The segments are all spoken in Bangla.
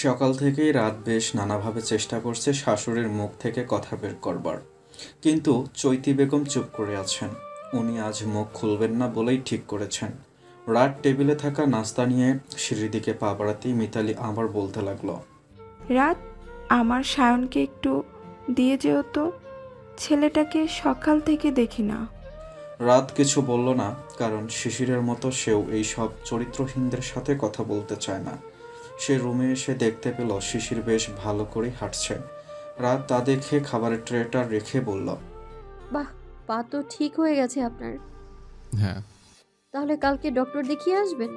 সকাল থেকেই রাত বেশ নানাভাবে চেষ্টা করছে শাশুড়ির মুখ থেকে কথা বের করবার, কিন্তু চৈতি বেগম চুপ করে আছেন। উনি আজ মুখ খুলবেন না বলেই ঠিক করেছেন। রাত টেবিলে থাকা নাস্তা নিয়ে সিঁড়ির দিকে পা বাড়াতেই মিতালি আবার বলতে লাগলো, রাত, আমার সায়নকে একটু দিয়ে যেও তো, ছেলেটাকে সকাল থেকে দেখি না। রাত কিছু বলল না, কারণ শিশিরের মতো সেও এই সব চরিত্রহীনদের সাথে কথা বলতে চায় না। সে রুমে এসে দেখতে পেল শিশির বেশ ভালো করে হাঁটছে। রাত তা দেখে খাবারের ট্রেটা রেখে বলল, বাহ, পা তো ঠিক হয়ে গেছে আপনার। হ্যাঁ, তাহলে কালকে ডক্টর দেখিয়ে আসবেন।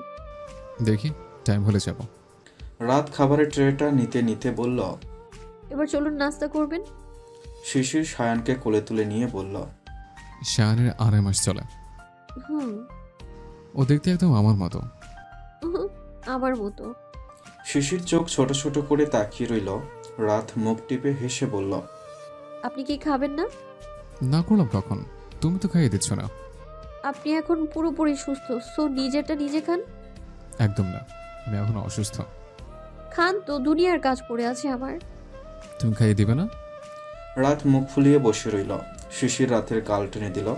দেখি টাইম হলে যাব। রাত খাবারের ট্রেটা নিতে নিতে বলল, এবার চলুন নাস্তা করবেন। শিশির সায়ানকে কোলে তুলে নিয়ে বলল, শায়ানের 2.5 মাস চলে। হুম। ও দেখতে একদম আমার মতো। উহুম, আমার মতো। শিশির চোখ ছোট ছোট করে তাকিয়ে রইল। রাত মুখ টিপে হেসে বলল, আপনি কি খাবেন না? না করলাম কখন? তুমি তো খাইয়ে দিচ্ছ না। আপনি এখন পুরোপুরি সুস্থ, সো নিজেরটা নিজে খান। একদম না, আমি এখন অসুস্থ। খান তো, দুনিয়ার কাজ পড়ে আছে আমার। তুমি খাইয়ে দিবে না? রাত মুখ ফুলিয়ে বসে রইল। শিশির রাতের গাল টেনে দিল।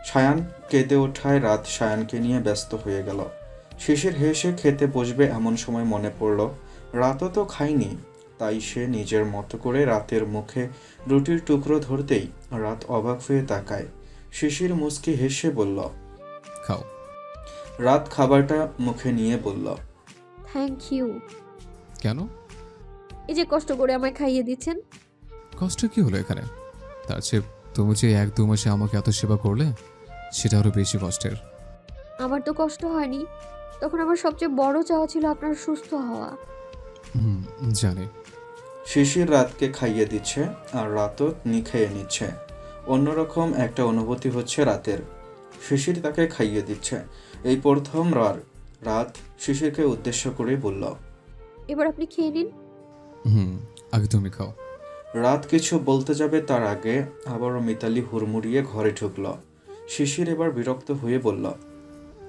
সায়ান কেঁদে ওঠায় রাত সায়ানকে নিয়ে ব্যস্ত হয়ে গেল। শিশির হেসে খেতে বসবে এমন সময় মনে পড়ল রাতও তো খায়নি। তাই সে নিজের মতো করে রাতের মুখে রুটির টুকরো ধরতেই রাত অবাক হয়ে তাকায়। শিশির মুচকি হেসে বলল, খাও। রাত খাবারটা মুখে নিয়ে বলল, থ্যাংক ইউ। কেন? এই যে কষ্ট করে আমায় খাইয়ে দিচ্ছেন। কষ্ট কি হলো এখানে? তার চেয়ে তুমি যে 1-2 মাসে আমাকে এত সেবা করলে, সেটা আরো বেশি কষ্টের। আমার তো কষ্ট হয়নি, তখন আমার সবচেয়ে বড় চাওয়া ছিল আপনার সুস্থ হওয়া। হুম, জানি। শিশির রাতকে খাইয়ে দিচ্ছে আর রাতও খেয়ে নিচ্ছে। অন্যরকম একটা অনুভূতি হচ্ছে রাতের। শিশির তাকে খাইয়ে দিচ্ছে। এই প্রথম রাত শিশিরকে উদ্দেশ্য করে বলল, এবার আপনি খেয়ে নিন। হুম, আগে তুমি খাও। রাত কিছু বলতে যাবে তার আগে আবারও মিতালি হুড়মুড়িয়ে ঘরে ঢুকল। শিশির এবার বিরক্ত হয়ে বলল,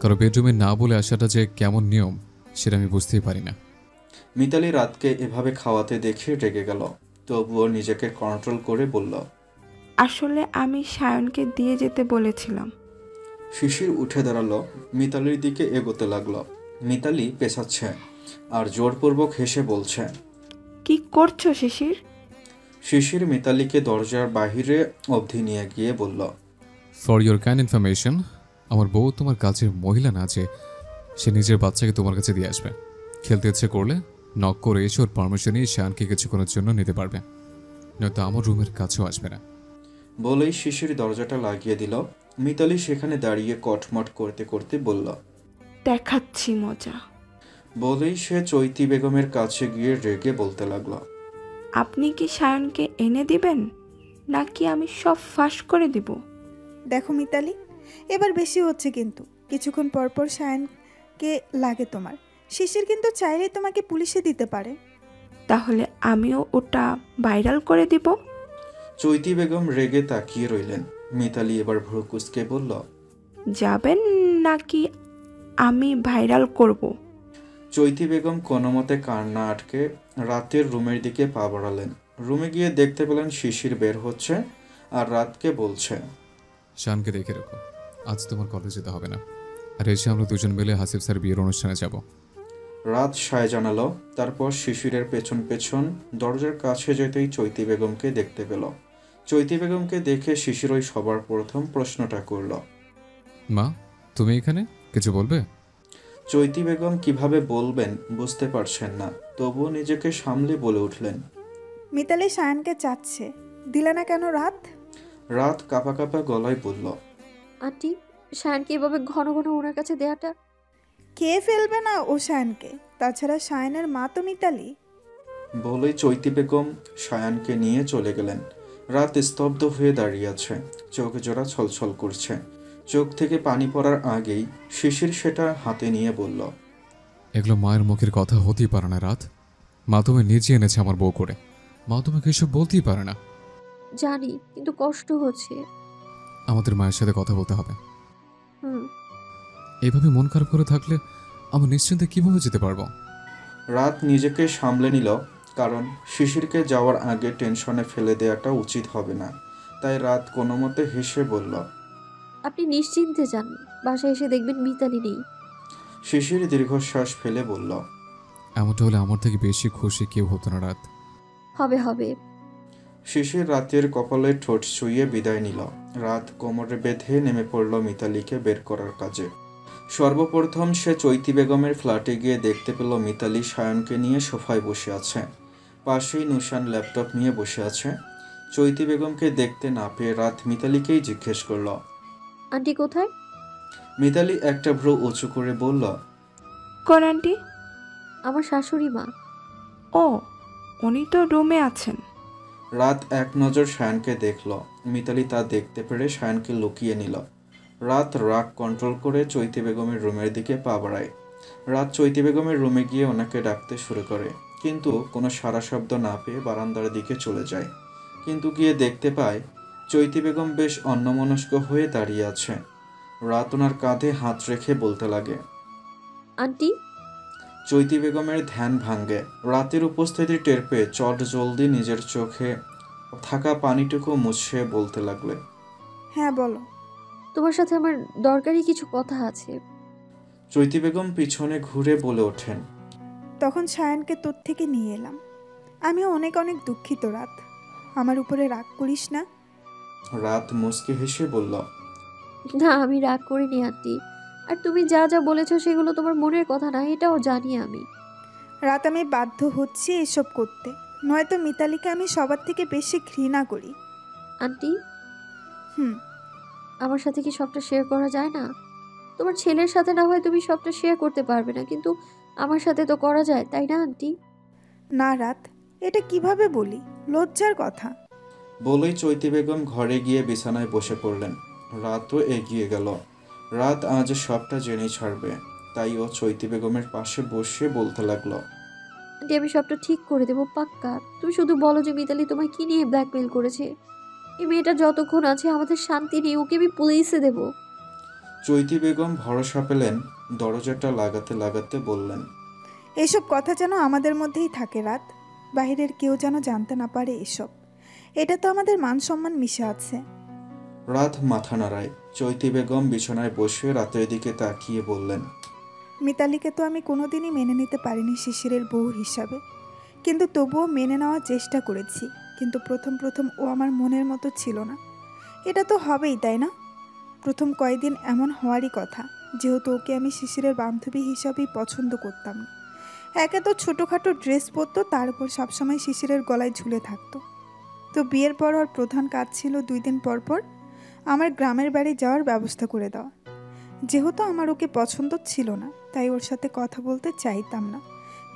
কারো বেডরুমে না বলে আসাটা যে কেমন নিয়ম, সেটা আমি বুঝতেই পারি না। মিতালি রাতকে এভাবে খাওয়াতে দেখে রেগে গেল, তবুও নিজেকে কন্ট্রোল করে বলল, আসলে আমি সায়নকে দিয়ে যেতে বলেছিলাম। শিশির উঠে দাঁড়ালো, মিতালির দিকে এগোতে লাগলো। মিতালি পেছাচ্ছে আর জোরপূর্বক হেসে বলছে, কি করছো শিশির? শিশির মিতালিকে দরজার বাহিরে অবধি নিয়ে গিয়ে বলল, ফর ইয়োর কাইন্ড ইনফরমেশন, আমার বউ তোমার কাছের মহিলা না যে সে নিজের বাচ্চাকে তোমার কাছে দিয়ে আসবে। খেলতে ইচ্ছে করলে নক করে এসে ওর পারমিশন নিয়ে শায়ানকে কিছুক্ষণের জন্য নিতে পারবে, নয়তো আমার রুমের কাছেও আসবে না। বলেই শিশির দরজাটা লাগিয়ে দিল। মিতালি সেখানে দাঁড়িয়ে কটমট করতে করতে বলল, দেখাচ্ছি মজা। বলেই সে চৈতি বেগমের কাছে গিয়ে রেগে বলতে লাগলো, আপনি কি সায়নকে এনে দিবেন, নাকি আমি সব ফাঁস করে দিব? দেখো মিতালি, এবার বেশি হচ্ছে কিন্তু। কিছুক্ষণ পর পর সায়নকে লাগে তোমার। শিশির কিন্তু চাইলেই তোমাকে পুলিশে দিতে পারে। তাহলে আমিও ওটা ভাইরাল করে দিব। চৈতি বেগম রেগে তাকিয়ে রইলেন। মিতালি এবার ভ্রু কুঁচকে বলল, যাবেন নাকি আমি ভাইরাল করব? চৈতি বেগম কোনো মতে কান্না আটকে রাতের রুমের দিকে পা বাড়ালেন। রুমে গিয়ে দেখতে পেলেন শিশির বের হচ্ছে আর রাতকে বলছে, শায়ানকে দেখে রেখো, আজ তোমার কলেজে যেতে হবে না। আর এসে আমরা দুজন মিলে হাসিব স্যার বিয়ের অনুষ্ঠানে যাব। রাত সায় জানালো। তারপর শিশিরের পেছন পেছন দরজার কাছে যেতেই চৈতি বেগমকে দেখতে পেল। চৈতি বেগমকে দেখে শিশির ওই সবার প্রথম প্রশ্নটা করল, মা, তুমি এখানে কিছু বলবে? চৈতি বেগম কিভাবে বলবেন বুঝতে পারছেন না, তবুও নিজেকে সামলে বলে উঠলেন, মিতালি সায়নকে চাচ্ছে, দিলে না কেন রাত? রাত কাঁপা কাঁপা গলায় বলল, আন্টি, শায়নকে এভাবে ঘন ঘন ওনার কাছে দেয়াটা। খেয়ে ফেলবে না ও সায়নকে? তাছাড়া সায়নের মা তো মিতালি। বলেই চৈতি বেগম সায়ানকে নিয়ে চলে গেলেন। রাত স্তব্ধ হয়ে দাঁড়িয়ে আছে, চোখ জোড়া ছলছল করছে। চোখ থেকে পানি পড়ার আগেই শিশির সেটা হাতে নিয়ে বলল, এগুলো মায়ের মুখের কথা হতেই পারে না রাত। মা তুমি নিজে এনেছে আমার বউ করে, মা তোমাকে এসব বলতেই পারে না। জানি, কিন্তু কষ্ট হচ্ছে। আমাদের মায়ের সাথে কথা বলতে হবে। হুম। এইভাবে মন খারাপ করে থাকলে আমরা নিশ্চিন্তে কিভাবে যেতে পারবো? রাত নিজেকে সামলে নিল, কারণ শিশিরকে যাওয়ার আগে টেনশনে ফেলে দেওয়াটা উচিত হবে না। তাই রাত কোনো মতে হেসে বলল, আপনি নিশ্চিন্তে যান, বাসায় এসে দেখবেন মিতালি নেই। শিশির দীর্ঘশ্বাস ফেলে বলল, এমনটা হলে আমার থেকে বেশি খুশি কেউ হতো না রাত। হবে হবে। শিশির রাতের কপালে ঠোঁট ছুঁয়ে বিদায় নিল। রাত কোমরে বেঁধে নেমে পড়ল মিতালিকে বের করার কাজে। সর্বপ্রথম সে চৈতি বেগমের ফ্ল্যাটে গিয়ে দেখতে পেল মিতালি সায়নকে নিয়ে সোফায় বসে আছে। পাশেই নুশান ল্যাপটপ নিয়ে বসে আছে। চৈতি বেগমকে দেখতে না পেয়ে রাত মিতালিকেই জিজ্ঞেস করল। আন্টি কোথায়? মিতালি একটা ভ্রু উঁচু করে বলল, কোন আন্টি? আমার শাশুড়ি মা। ও, উনি তো রুমে আছেন। রাত এক নজর সায়নকে দেখল। মিতালি তা দেখতে পেরে সায়নকে লুকিয়ে নিল। রাত রাগ কন্ট্রোল করে চৈতি বেগমের রুমের দিকে পা বাড়ায়। রাত চৈতি বেগমের রুমে গিয়ে ওনাকে ডাকতে শুরু করে, কিন্তু কোনো সাড়া শব্দ না পেয়ে বারান্দার দিকে চলে যায়। কিন্তু গিয়ে দেখতে পায় চৈতি বেগম বেশ অন্যমনস্ক হয়ে দাঁড়িয়ে আছে। রাত ওনার কাঁধে হাত রেখে বলতে লাগে, আন্টি। চৈতি বেগমের ধ্যান ভাঙ্গে। রাতের উপস্থিতি টের পেয়ে চট জলদি নিজের চোখে থাকা পানিটুকু মুছে বলতে লাগলে, হ্যাঁ বলো। তোমার সাথে আমার দরকারি কিছু কথা আছে। চৈতি বেগম পিছনে ঘুরে বলে ওঠেন, তখন সায়নকে তোর থেকে নিয়ে এলাম। আমিও অনেক অনেক দুঃখিত রাত, আমার উপরে রাগ করিস না। রাত মুচকি হেসে বলল, না, আমি রাগ করিনি আন্টি। আর তুমি যা যা বলেছো সেগুলো তোমার মনের কথা না, এটাও জানি আমি। রাত আমি বাধ্য হচ্ছি এসব করতে, নয়তো মিতালিকে আমি সবার থেকে বেশি ঘৃণা করি। আন্টি, হুম। আমার সাথে কি সবটা শেয়ার করা যায় না? তোমার ছেলের সাথে না হয় তুমি সবটা শেয়ার করতে পারবে না, কিন্তু আমার সাথে তো করা যায়, তাই না আন্টি? না রাত, এটা কিভাবে বলি, লজ্জার কথা। বলেই চৈতি বেগম ঘরে গিয়ে বিছানায় বসে পড়লেন। রাতও এগিয়ে গেল। রাত আজ সবটা জেনে ছাড়বে, তাই ও চৈতি বেগমের পাশে বসে বলতে লাগলো, আন্টি আমি সবটা ঠিক করে দেবো পাক্কা। তুমি শুধু বলো যে মিতালি তোমায় কি নিয়ে ব্ল্যাকমেল করেছে। এই মেয়েটা যতক্ষণ আছে আমাদের শান্তি নেই, ওকে আমি পুলিশে দেবো। চৈতি বেগম ভরসা পেলেন। দরজাটা লাগাতে লাগাতে বললেন, এসব কথা যেন আমাদের মধ্যেই থাকে রাত, বাইরের কেউ যেন জানতে না পারে এসব। এটা তো আমাদের মান সম্মান মিশে আছে। রাত মাথা নাড়ায়। চৈতি বেগম বিছানায় বসে রাতের দিকে তাকিয়ে বললেন, মিতালিকে তো আমি কোনোদিনই মেনে নিতে পারিনি শিশিরের বউ হিসাবে, কিন্তু তবুও মেনে নেওয়ার চেষ্টা করেছি। কিন্তু প্রথম প্রথম ও আমার মনের মতো ছিল না। এটা তো হবেই, তাই না? প্রথম কয়েকদিন এমন হওয়ারই কথা, যেহেতু ওকে আমি শিশিরের বান্ধবী হিসাবেই পছন্দ করতাম না। একে তো ছোটোখাটো ড্রেস পরতো, তার উপর সবসময় শিশিরের গলায় ঝুলে থাকতো। তো বিয়ের পর ওর প্রধান কাজ ছিল 2 দিন পর পর আমার গ্রামের বাড়ি যাওয়ার ব্যবস্থা করে দেওয়া। যেহেতু আমার ওকে পছন্দ ছিল না, তাই ওর সাথে কথা বলতে চাইতাম না।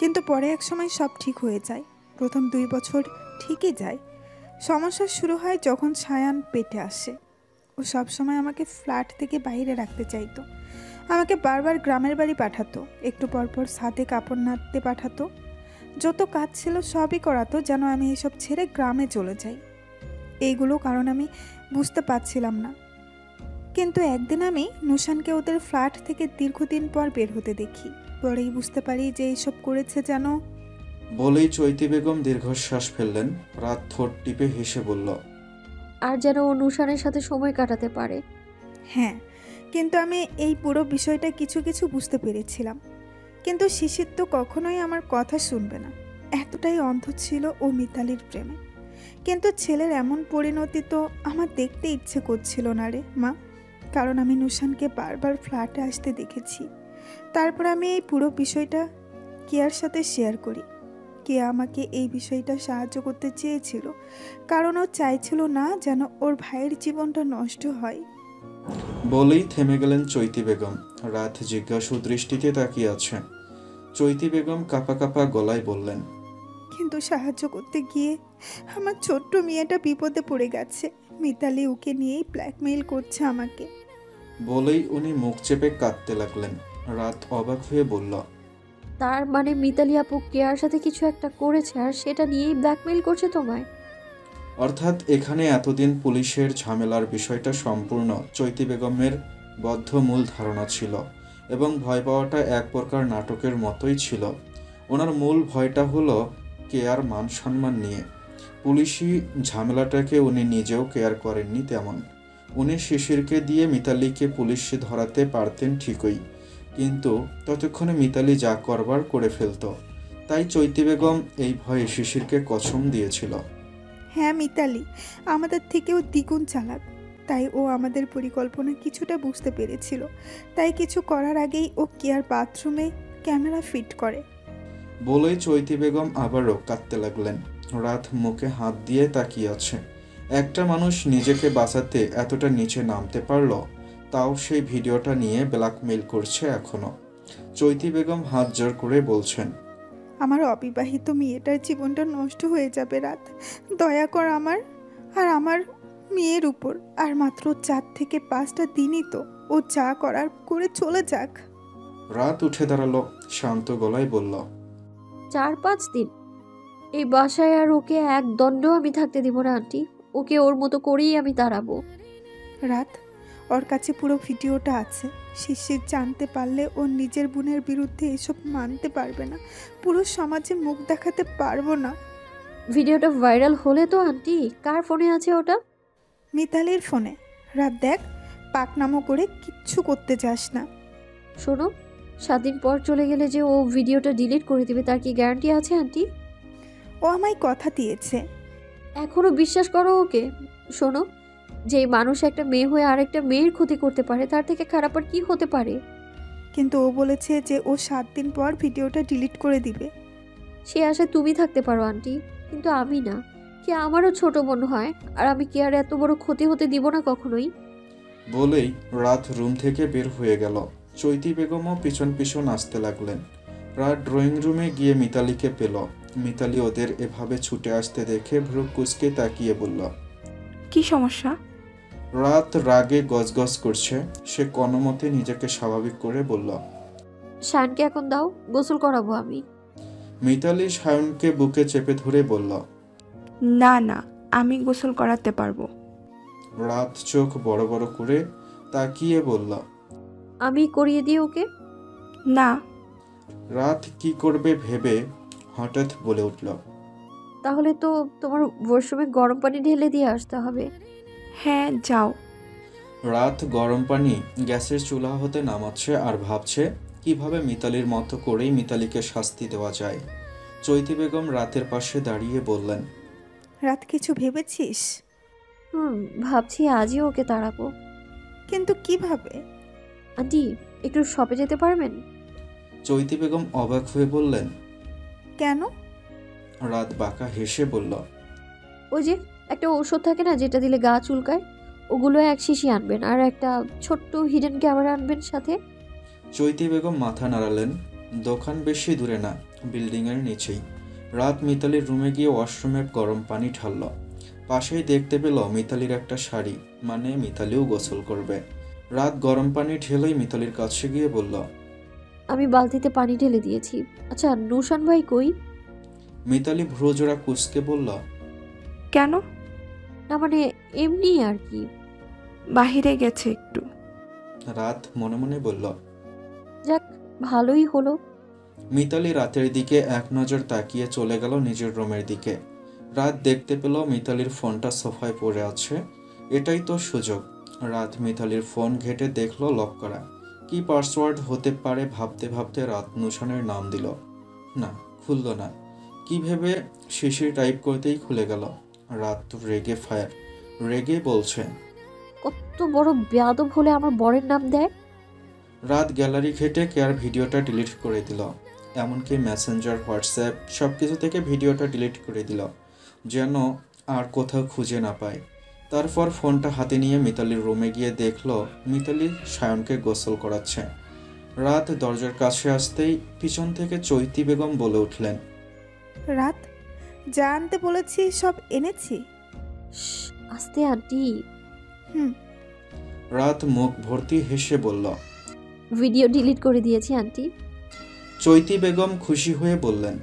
কিন্তু পরে এক সময় সব ঠিক হয়ে যায়। প্রথম 2 বছর ঠিকই যায়। সমস্যা শুরু হয় যখন সায়ান পেটে আসে। ও সবসময় আমাকে ফ্ল্যাট থেকে বাইরে রাখতে চাইতো। আমাকে বারবার গ্রামের বাড়ি পাঠাতো, একটু পরপর ছাদে কাপড় নাড়তে পাঠাতো। যত কাজ ছিল সবই করাতো যেন আমি এসব ছেড়ে গ্রামে চলে যাই। এইগুলো কারণ আমি বুঝতে পারছিলাম না। কিন্তু একদিন আমি নুশানকে ওদের ফ্ল্যাট থেকে দীর্ঘদিন পর বের হতে দেখি। পরেই বুঝতে পারি যে এইসব করেছে যেন। বলেই চৈতি বেগম দীর্ঘশ্বাস ফেললেন। রাত ঠোঁট টিপে হেসে বলল, আর যেন ও নুশানের সাথে সময় কাটাতে পারে। হ্যাঁ, কিন্তু আমি এই পুরো বিষয়টা কিছু কিছু বুঝতে পেরেছিলাম। কিন্তু শিশির তো কখনোই আমার কথা শুনবে না, এতটাই অন্ধ ছিল ও মিতালির প্রেমে। কিন্তু ছেলের এমন পরিণতি তো আমার দেখতে ইচ্ছে করছিল না রে মা, কারণ আমি নুশানকে বারবার ফ্ল্যাটে আসতে দেখেছি। তারপর আমি এই পুরো বিষয়টা কেয়ার সাথে শেয়ার করি। কেয়া আমাকে এই বিষয়টা সাহায্য করতে চেয়েছিল, কারণ ও চাইছিল না যেন ওর ভাইয়ের জীবনটা নষ্ট হয়। বলেই থেমে গেলেন চৈতি বেগম। রাত জিজ্ঞাসু দৃষ্টিতে তাকিয়ে আছে। চৈতি বেগম কাঁপা কাঁপা গলায় বললেন, কিন্তু সাহায্য করতে গিয়ে আমার ছোট্ট মেয়েটা বিপদে পড়ে গেছে। মিতালি ওকে নিয়েই ব্ল্যাকমেইল করছে আমাকে। বলেই উনি মুখ চেপে কাঁদতে লাগলেন। রাত অবাক হয়ে বলল, তার মানে মিতালি আপু কেয়ার সাথে কিছু একটা করেছে আর সেটা নিয়েই ব্ল্যাকমেইল করছে তোমায়? অর্থাৎ এখানে এতদিন পুলিশের ঝামেলার বিষয়টা সম্পূর্ণ চৈতি বেগমের বদ্ধ মূল ধারণা ছিল, এবং ভয় পাওয়াটা এক প্রকার নাটকের মতোই ছিল। ওনার মূল ভয়টা হলো কেয়ার মান সম্মান নিয়ে। পুলিশি ঝামেলাটাকে উনি নিজেও কেয়ার করেননি তেমন। উনি শিশিরকে দিয়ে মিতালিকে পুলিশে ধরাতে পারতেন ঠিকই, কিন্তু ততক্ষণে মিতালি যা করবার করে ফেলত। তাই চৈতি বেগম এই ভয়ে শিশিরকে কসম দিয়েছিল। হ্যাঁ মিতালি আমাদের থেকেও দ্বিগুণ চালাক, তাই ও আমাদের পরিকল্পনা কিছুটা বুঝতে পেরেছিল। তাই কিছু করার আগেই ও কেয়ার বাথরুমে ক্যামেরা ফিট করে। বলেই চৈতি বেগম আবারও কাঁদতে লাগলেন। রাত মুখে হাত দিয়ে তাকিয়ে আছে। একটা মানুষ নিজেকে বাঁচাতে এতটা নিচে নামতে পারলো, তাও সেই ভিডিওটা নিয়ে ব্ল্যাকমেইল করছে এখনো। চৈতি বেগম হাত জোর করে বলছেন, আমার অবিবাহিত মেয়েটার জীবনটা নষ্ট হয়ে যাবে রাত, দয়া কর আমার আর আমার মেয়ের উপর। আর মাত্র 4 থেকে 5টা দিনই তো, ও যা করার করে চলে যাক। রাত উঠে দাঁড়ালো, শান্ত গলায় বলল, 4-5 দিন এই বাসায় আর ওকে এক দণ্ডও আমি থাকতে দিব না আন্টি। ওকে ওর মতো করেই আমি তাড়াবো। রাত, ওর কাছে পুরো ভিডিওটা আছে। শিশির জানতে পারলে ও নিজের বোনের বিরুদ্ধে এসব মানতে পারবে না, পুরো সমাজে মুখ দেখাতে পারবো না। ভিডিওটা ভাইরাল হলে তো আন্টি, কার ফোনে আছে ওটা? মিতালির ফোনে। রাত দেখ, পাকনামো করে কিচ্ছু করতে যাস না। শোনো, 7 দিন পর চলে গেলে যে ও ভিডিওটা ডিলিট করে দিবে তার কি গ্যারান্টি আছে আন্টি? ও আমায় কথা দিয়েছে। এখনো বিশ্বাস করো ওকে? শোনো, যে মানুষ একটা মেয়ে হয়ে আরেকটা মেয়ের ক্ষতি করতে পারে, তার থেকে খারাপ আর কি হতে পারে? কিন্তু ও বলেছে যে ও 7 দিন পর ভিডিওটা ডিলিট করে দিবে। সে আশায় তুমি থাকতে পারো আন্টি, কিন্তু আমি না। কি আমারও ছোট বোন হয়, আর আমি কি আর এত বড় ক্ষতি হতে দিব না কখনোই? বলেই রাত রুম থেকে বের হয়ে গেল। চৈতি বেগমও পিছন পিছন আসতে লাগলেন। রাত ড্রয়িং রুমে গিয়ে মিতালিকে পেল। মিতালি ওদের এভাবে ছুটে আসতে দেখে ভ্রু কুঁচকে তাকিয়ে বলল, কি সমস্যা? রাত রাগে গজগজ করছে। সে কোনোমতে নিজেকে স্বাভাবিক করে বলল, শানকে এখন দাও, গোসল করাবো আমি। মিতালি সায়নকে বুকে চেপে ধরে বলল, না না, আমি গোসল করাতে পারবো। রাত চোখ বড় বড় করে তাকিয়ে বলল, আমি করিয়ে দিই ওকে। না। রাত কি করবে ভেবে হঠাৎ বলে উঠল, তাহলে তো তোমার ওয়াশরুমে গরম পানি ঢেলে দিয়ে আসতে হবে। হ্যাঁ যাও। রাত গরম পানি গ্যাসের চুলা হতে নামাচ্ছে আর ভাবছে কিভাবে মিতালির মতো করেই মিতালিকে শাস্তি দেওয়া যায়। চৈতি বেগম রাতের পাশে দাঁড়িয়ে বললেন, রাত কিছু ভেবেছিস? ভাবছি আজই ওকে তাড়াবো। কিন্তু কিভাবে? আন্টি, একটু শপে যেতে পারবেন? চৈতি বেগম অবাক হয়ে বললেন, কেন? রাত বাঁকা হেসে বলল, ওই যে একটা ওষুধ থাকে না যেটা দিলে গা চুলকায়, ওগুলো 1 শিশি আনবেন, আর একটা ছোট্ট হিডেন ক্যামেরা আনবেন সাথে। চৈতি বেগম মাথা নাড়ালেন। দোকান বেশি দূরে না, বিল্ডিংয়ের নিচেই। রাত মিতালির রুমে গিয়ে ওয়াশরুমে গরম পানি ঢালল। পাশেই দেখতে পেল মিতালির একটা শাড়ি, মানে মিতালিও গোসল করবে। রাত গরম পানি ঢেলেই মিতালির কাছে গিয়ে বলল, আমি বালতিতে পানি ঢেলে দিয়েছি। আচ্ছা, নুশান ভাই কই? মিতালি ভ্রুজোড়া কুঁচকে বলল, কেন? না মানে এমনি আর কি। বাহিরে গেছে একটু। রাত মনে মনে বলল। যাক, ভালোই হলো। মিতালি রাতের দিকে এক নজর তাকিয়ে চলে গেল নিজের রুমের দিকে। রাত দেখতে পেল মিতালির ফোনটা সোফায় পড়ে আছে। এটাই তো সুযোগ। রাত মিতালির ফোন ঘেঁটে দেখলো লক করা। কি পাসওয়ার্ড হতে পারে ভাবতে ভাবতে রাত নুশানের নাম দিল। না, খুলল না। কি ভেবে শিশির টাইপ করতেই খুলে গেল। রাত তো রেগে ফায়ার, রেগে বলছে, কত বড় বেয়াদব হলে আমার বরের নাম দেয়। রাত গ্যালারি ঘেটে কেয়ার ভিডিওটা ডিলিট করে দিল। এমনকি মেসেঞ্জার, হোয়াটসঅ্যাপ সব কিছু থেকে ভিডিওটা ডিলিট করে দিল, যেন আর কোথাও খুঁজে না পায়। তারপর ফোনটা হাতে নিয়ে মিতালির রুমে গিয়ে দেখলো মিতালি সায়নকে গোসল করাচ্ছে। রাত দরজার কাছে আসতেই পিছন থেকে চৈতি বেগম বলে উঠলেন, রাত, যা আনতে বলেছি সব এনেছি। আস্তে আন্টি। হুম। রাত মুখ ভর্তি হেসে বলল, ভিডিও ডিলিট করে দিয়েছি আন্টি। চৈতি বেগম খুশি হয়ে বললেন,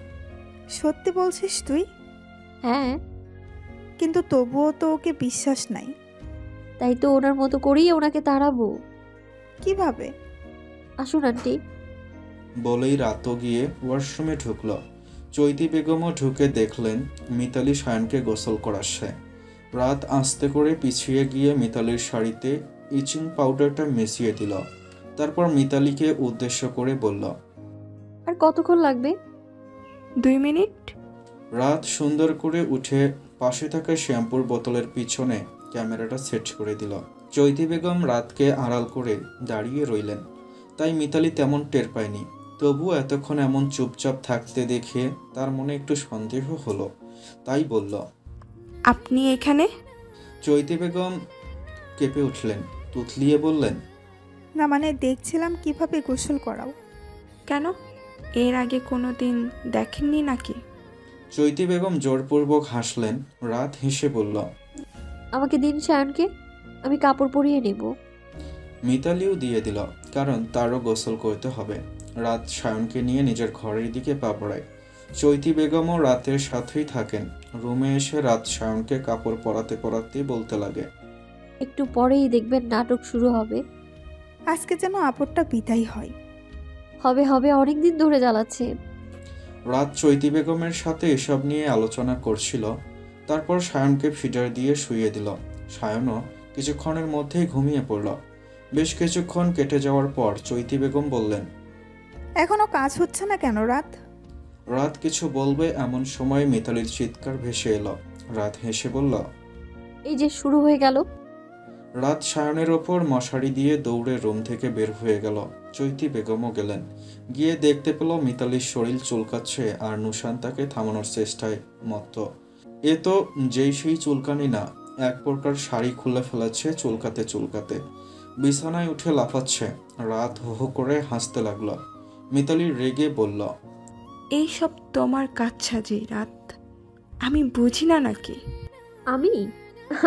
সত্যি বলছিস তুই? হ্যাঁ, কিন্তু তবুও তো ওকে বিশ্বাস নাই। তাই তো ওনার মতো করেই ওনাকে তাড়াবো। কিভাবে? আসুন আন্টি। বলেই রাতও গিয়ে ওয়াশরুমে ঢুকল। চৈতি বেগমও ঢুকে দেখলেন মিতালি সায়ানকে গোসল করাচ্ছে। রাত আস্তে করে পিছিয়ে গিয়ে মিতালির শাড়িতে ইচিং পাউডারটা মিশিয়ে দিল। তারপর মিতালিকে উদ্দেশ্য করে বলল, আর কতক্ষণ লাগবে? 2 মিনিট। রাত সুন্দর করে উঠে পাশে থাকা শ্যাম্পুর বোতলের পিছনে ক্যামেরাটা সেট করে দিল। চৈতি বেগম রাতকে আড়াল করে দাঁড়িয়ে রইলেন, তাই মিতালি তেমন টের পায়নি। তবু এতক্ষণ এমন চুপচাপ থাকতে দেখে তার মনে একটু সন্দেহ হলো, তাই বলল, আপনি এখানে? চৈতি বেগম কেঁপে উঠলেন, তুতলিয়ে বললেন, না মানে দেখছিলাম কিভাবে গোসল করাও। কেন, এর আগে কোনো দিন দেখেননি নাকি? চৈতি বেগম জোরপূর্বক হাসলেন। রাত হেসে বলল, আমাকে দিন সায়নকে, আমি কাপড় পরিয়ে নেব। মিতালিও দিয়ে দিল, কারণ তারও গোসল করতে হবে। রাত সায়নকে নিয়ে নিজের ঘরের দিকে পা বাড়ায়। চৈতি বেগমও রাতের সাথেই থাকেন। রুমে এসে রাত সায়নকে কাপড় পরাতে পরাতেই বলতে লাগে, একটু পরেই দেখবেন নাটক শুরু হবে। আজকে যেন আপদটা বিদায় হয়। হবে হবে, অনেকদিন ধরে জ্বালাচ্ছে। রাত চৈতি বেগমের সাথে এসব নিয়ে আলোচনা করছিল। তারপর সায়নকে ফিডার দিয়ে শুইয়ে দিল। সায়নও কিছুক্ষণের মধ্যেই ঘুমিয়ে পড়ল। বেশ কিছুক্ষণ কেটে যাওয়ার পর চৈতি বেগম বললেন, এখনো কাজ হচ্ছে না কেন রাত? রাত কিছু বলবে এমন সময় মিতালির চিৎকার ভেসে এলো। রাত হেসে বলল, এই যে শুরু হয়ে গেল। রাত সায়নের ওপর মশারি দিয়ে দৌড়ে রুম থেকে বের হয়ে গেল। চৈতি বেগমও গেলেন। গিয়ে দেখতে পেল মিতালির শরীর চুলকাচ্ছে আর নুশান তাকে থামানোর চেষ্টায় মত্ত। এ তো যেই সেই চুলকানি না, এক প্রকার শাড়ি খুলে ফেলেছে চুলকাতে চুলকাতে। বিছানায় উঠে লাফাচ্ছে। রাত হো হো করে হাসতে লাগলো। মিতালি রেগে বলল, এই সব তোমার কাজ সাজে রাত, আমি বুঝি না নাকি? আমি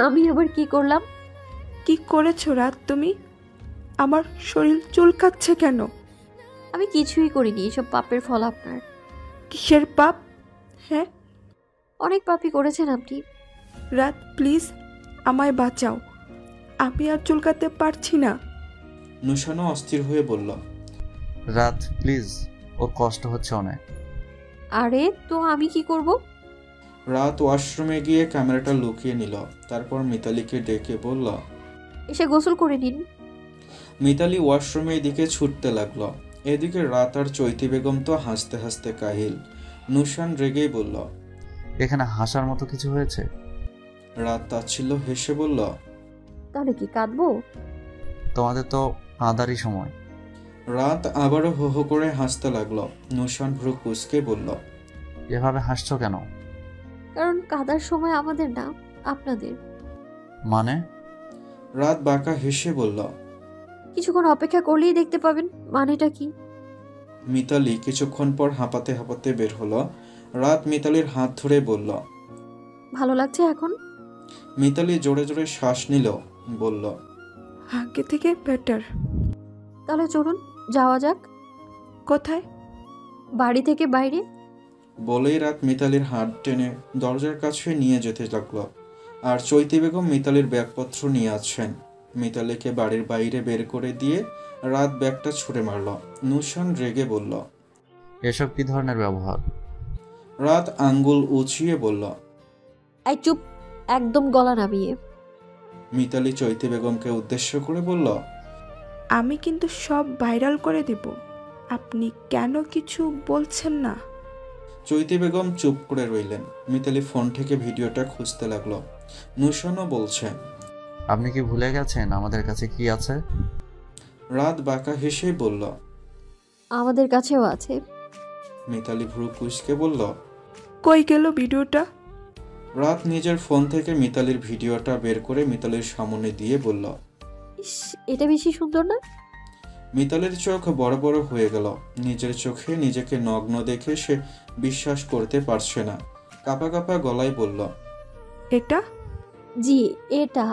আমি আবার কি করলাম? কি করেছো রাত তুমি? আমার শরীর চুলকাচ্ছে কেন? আমি কিছুই করিনি, এসব পাপের ফল আপনার। কিসের পাপ? হ্যাঁ অনেক পাপই করেছেন আপনি। রাত প্লিজ আমায় বাঁচাও, আমি আর চুলকাতে পারছি না। নুশানও অস্থির হয়ে বলল, রাত প্লিজ, ওর কষ্ট হচ্ছে অনেক। আরে তো আমি কি করব? রাত ওয়াশরুমে গিয়ে ক্যামেরাটা লুকিয়ে নিল। তারপর মিতালিকে ডেকে বলল, এসে গোসল করে নিন। মিতালি ওয়াশরুমের দিকে ছুটতে লাগলো। এদিকে রাত আর চৈতি বেগম তো হাসতে হাসতে কাহিল। নুশান রেগেই বলল, এখানে হাসার মতো কিছু হয়েছে? রাত তাচ্ছিল্য হেসে বলল, তাহলে কি কাঁদবো? তোমাদের তো কাঁদারই সময়। রাত আবারও হো হো করে হাসতে লাগলো। নুশান ভ্রু কুঁচকে বলল, এভাবে হাসছো কেন? কারণ কাঁদার সময় আমাদের না, আপনাদের। মানে? রাত বাঁকা হেসে বলল। কিছুক্ষণ অপেক্ষা করলেই দেখতে পাবেন মানেটা কি। মিতালি কিছুক্ষণ পর হাঁপাতে হাঁপাতে বের হলো। রাত মিতালির হাত ধরে বলল, ভালো লাগছে এখন? মিতালি জোরে জোরে শ্বাস নিল, বলল, আগে থেকে বেটার। তাহলে চলুন যাওয়া যাক। কোথায়? বাড়ি থেকে বাইরে। বলেই রাত মিতালির হাত টেনে দরজার কাছে নিয়ে যেতে লাগলো। আর চৈতি বেগম মিতালির ব্যাগপত্র নিয়ে আসছেন। মিতালিকে বাড়ির বাইরে বের করে দিয়ে রাত ব্যাগটা ছুঁড়ে মারল। নুশান রেগে বলল, এসব কি ধরনের ব্যবহার? রাত আঙ্গুল উঁচিয়ে বলল, এই চুপ, একদম গলা নামিয়ে। মিতালি চৈতি বেগমকে উদ্দেশ্য করে বলল, আমি কিন্তু সব ভাইরাল করে দেব, আপনি কেন কিছু বলছেন না? চৈতি বেগম চুপ করে রইলেন। মিতালি ফোন থেকে ভিডিওটা খুঁজতে লাগলো। নুশানও বলছে, আপনি কি ভুলে গেছেন আমাদের কাছে কি আছে? রাত বাঁকা হেসেই বলল, আমাদের কাছেও আছে। মিতালি ভ্রু কুঁচকে বলল, কই গেল ভিডিওটা? রাত নিজের ফোন থেকে মিতালির ভিডিওটা বের করে মিতালির সামনে দিয়ে বলল। ইস, এটা বেশি সুন্দর না? মিতালির চোখ বড় বড় হয়ে গেল। নিজের চোখে নিজেকে নগ্ন দেখে সে বিশ্বাস করতে পারছে না। কাঁপা কাঁপা গলায় বলল, এটা জি, এটা।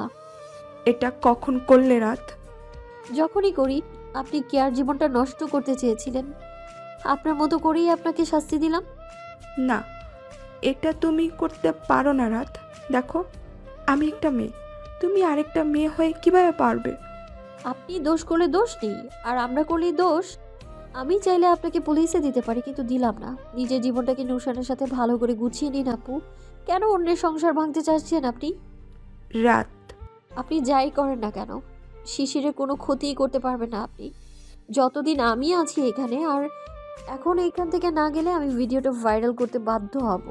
এটা কখন করলে রাত? যখনই করি। আপনি কেয়ার জীবনটা নষ্ট করতে চেয়েছিলেন, আপনার মতো করেই আপনাকে শাস্তি দিলাম। না, এটা তুমি করতে পারো না রাত। দেখো, আমি একটা মেয়ে, তুমি আরেকটা মেয়ে হয়ে কিভাবে পারবে? আপনি দোষ করলে দোষ নেই, আর আমরা করলেই দোষ। আমি চাইলে আপনাকে পুলিশে দিতে পারি, কিন্তু দিলাম না। নিজের জীবনটাকে নুশানের সাথে ভালো করে গুছিয়ে নিন আপু। কেন অন্যের সংসার ভাঙতে চাচ্ছেন আপনি? রাত। আপনি যাই করেন না কেন, শিশিরের কোনো ক্ষতিই করতে পারবেন না আপনি। যতদিন আমি আছি এখানে, আর এখন এখান থেকে না গেলে আমি ভিডিওটা ভাইরাল করতে বাধ্য হব।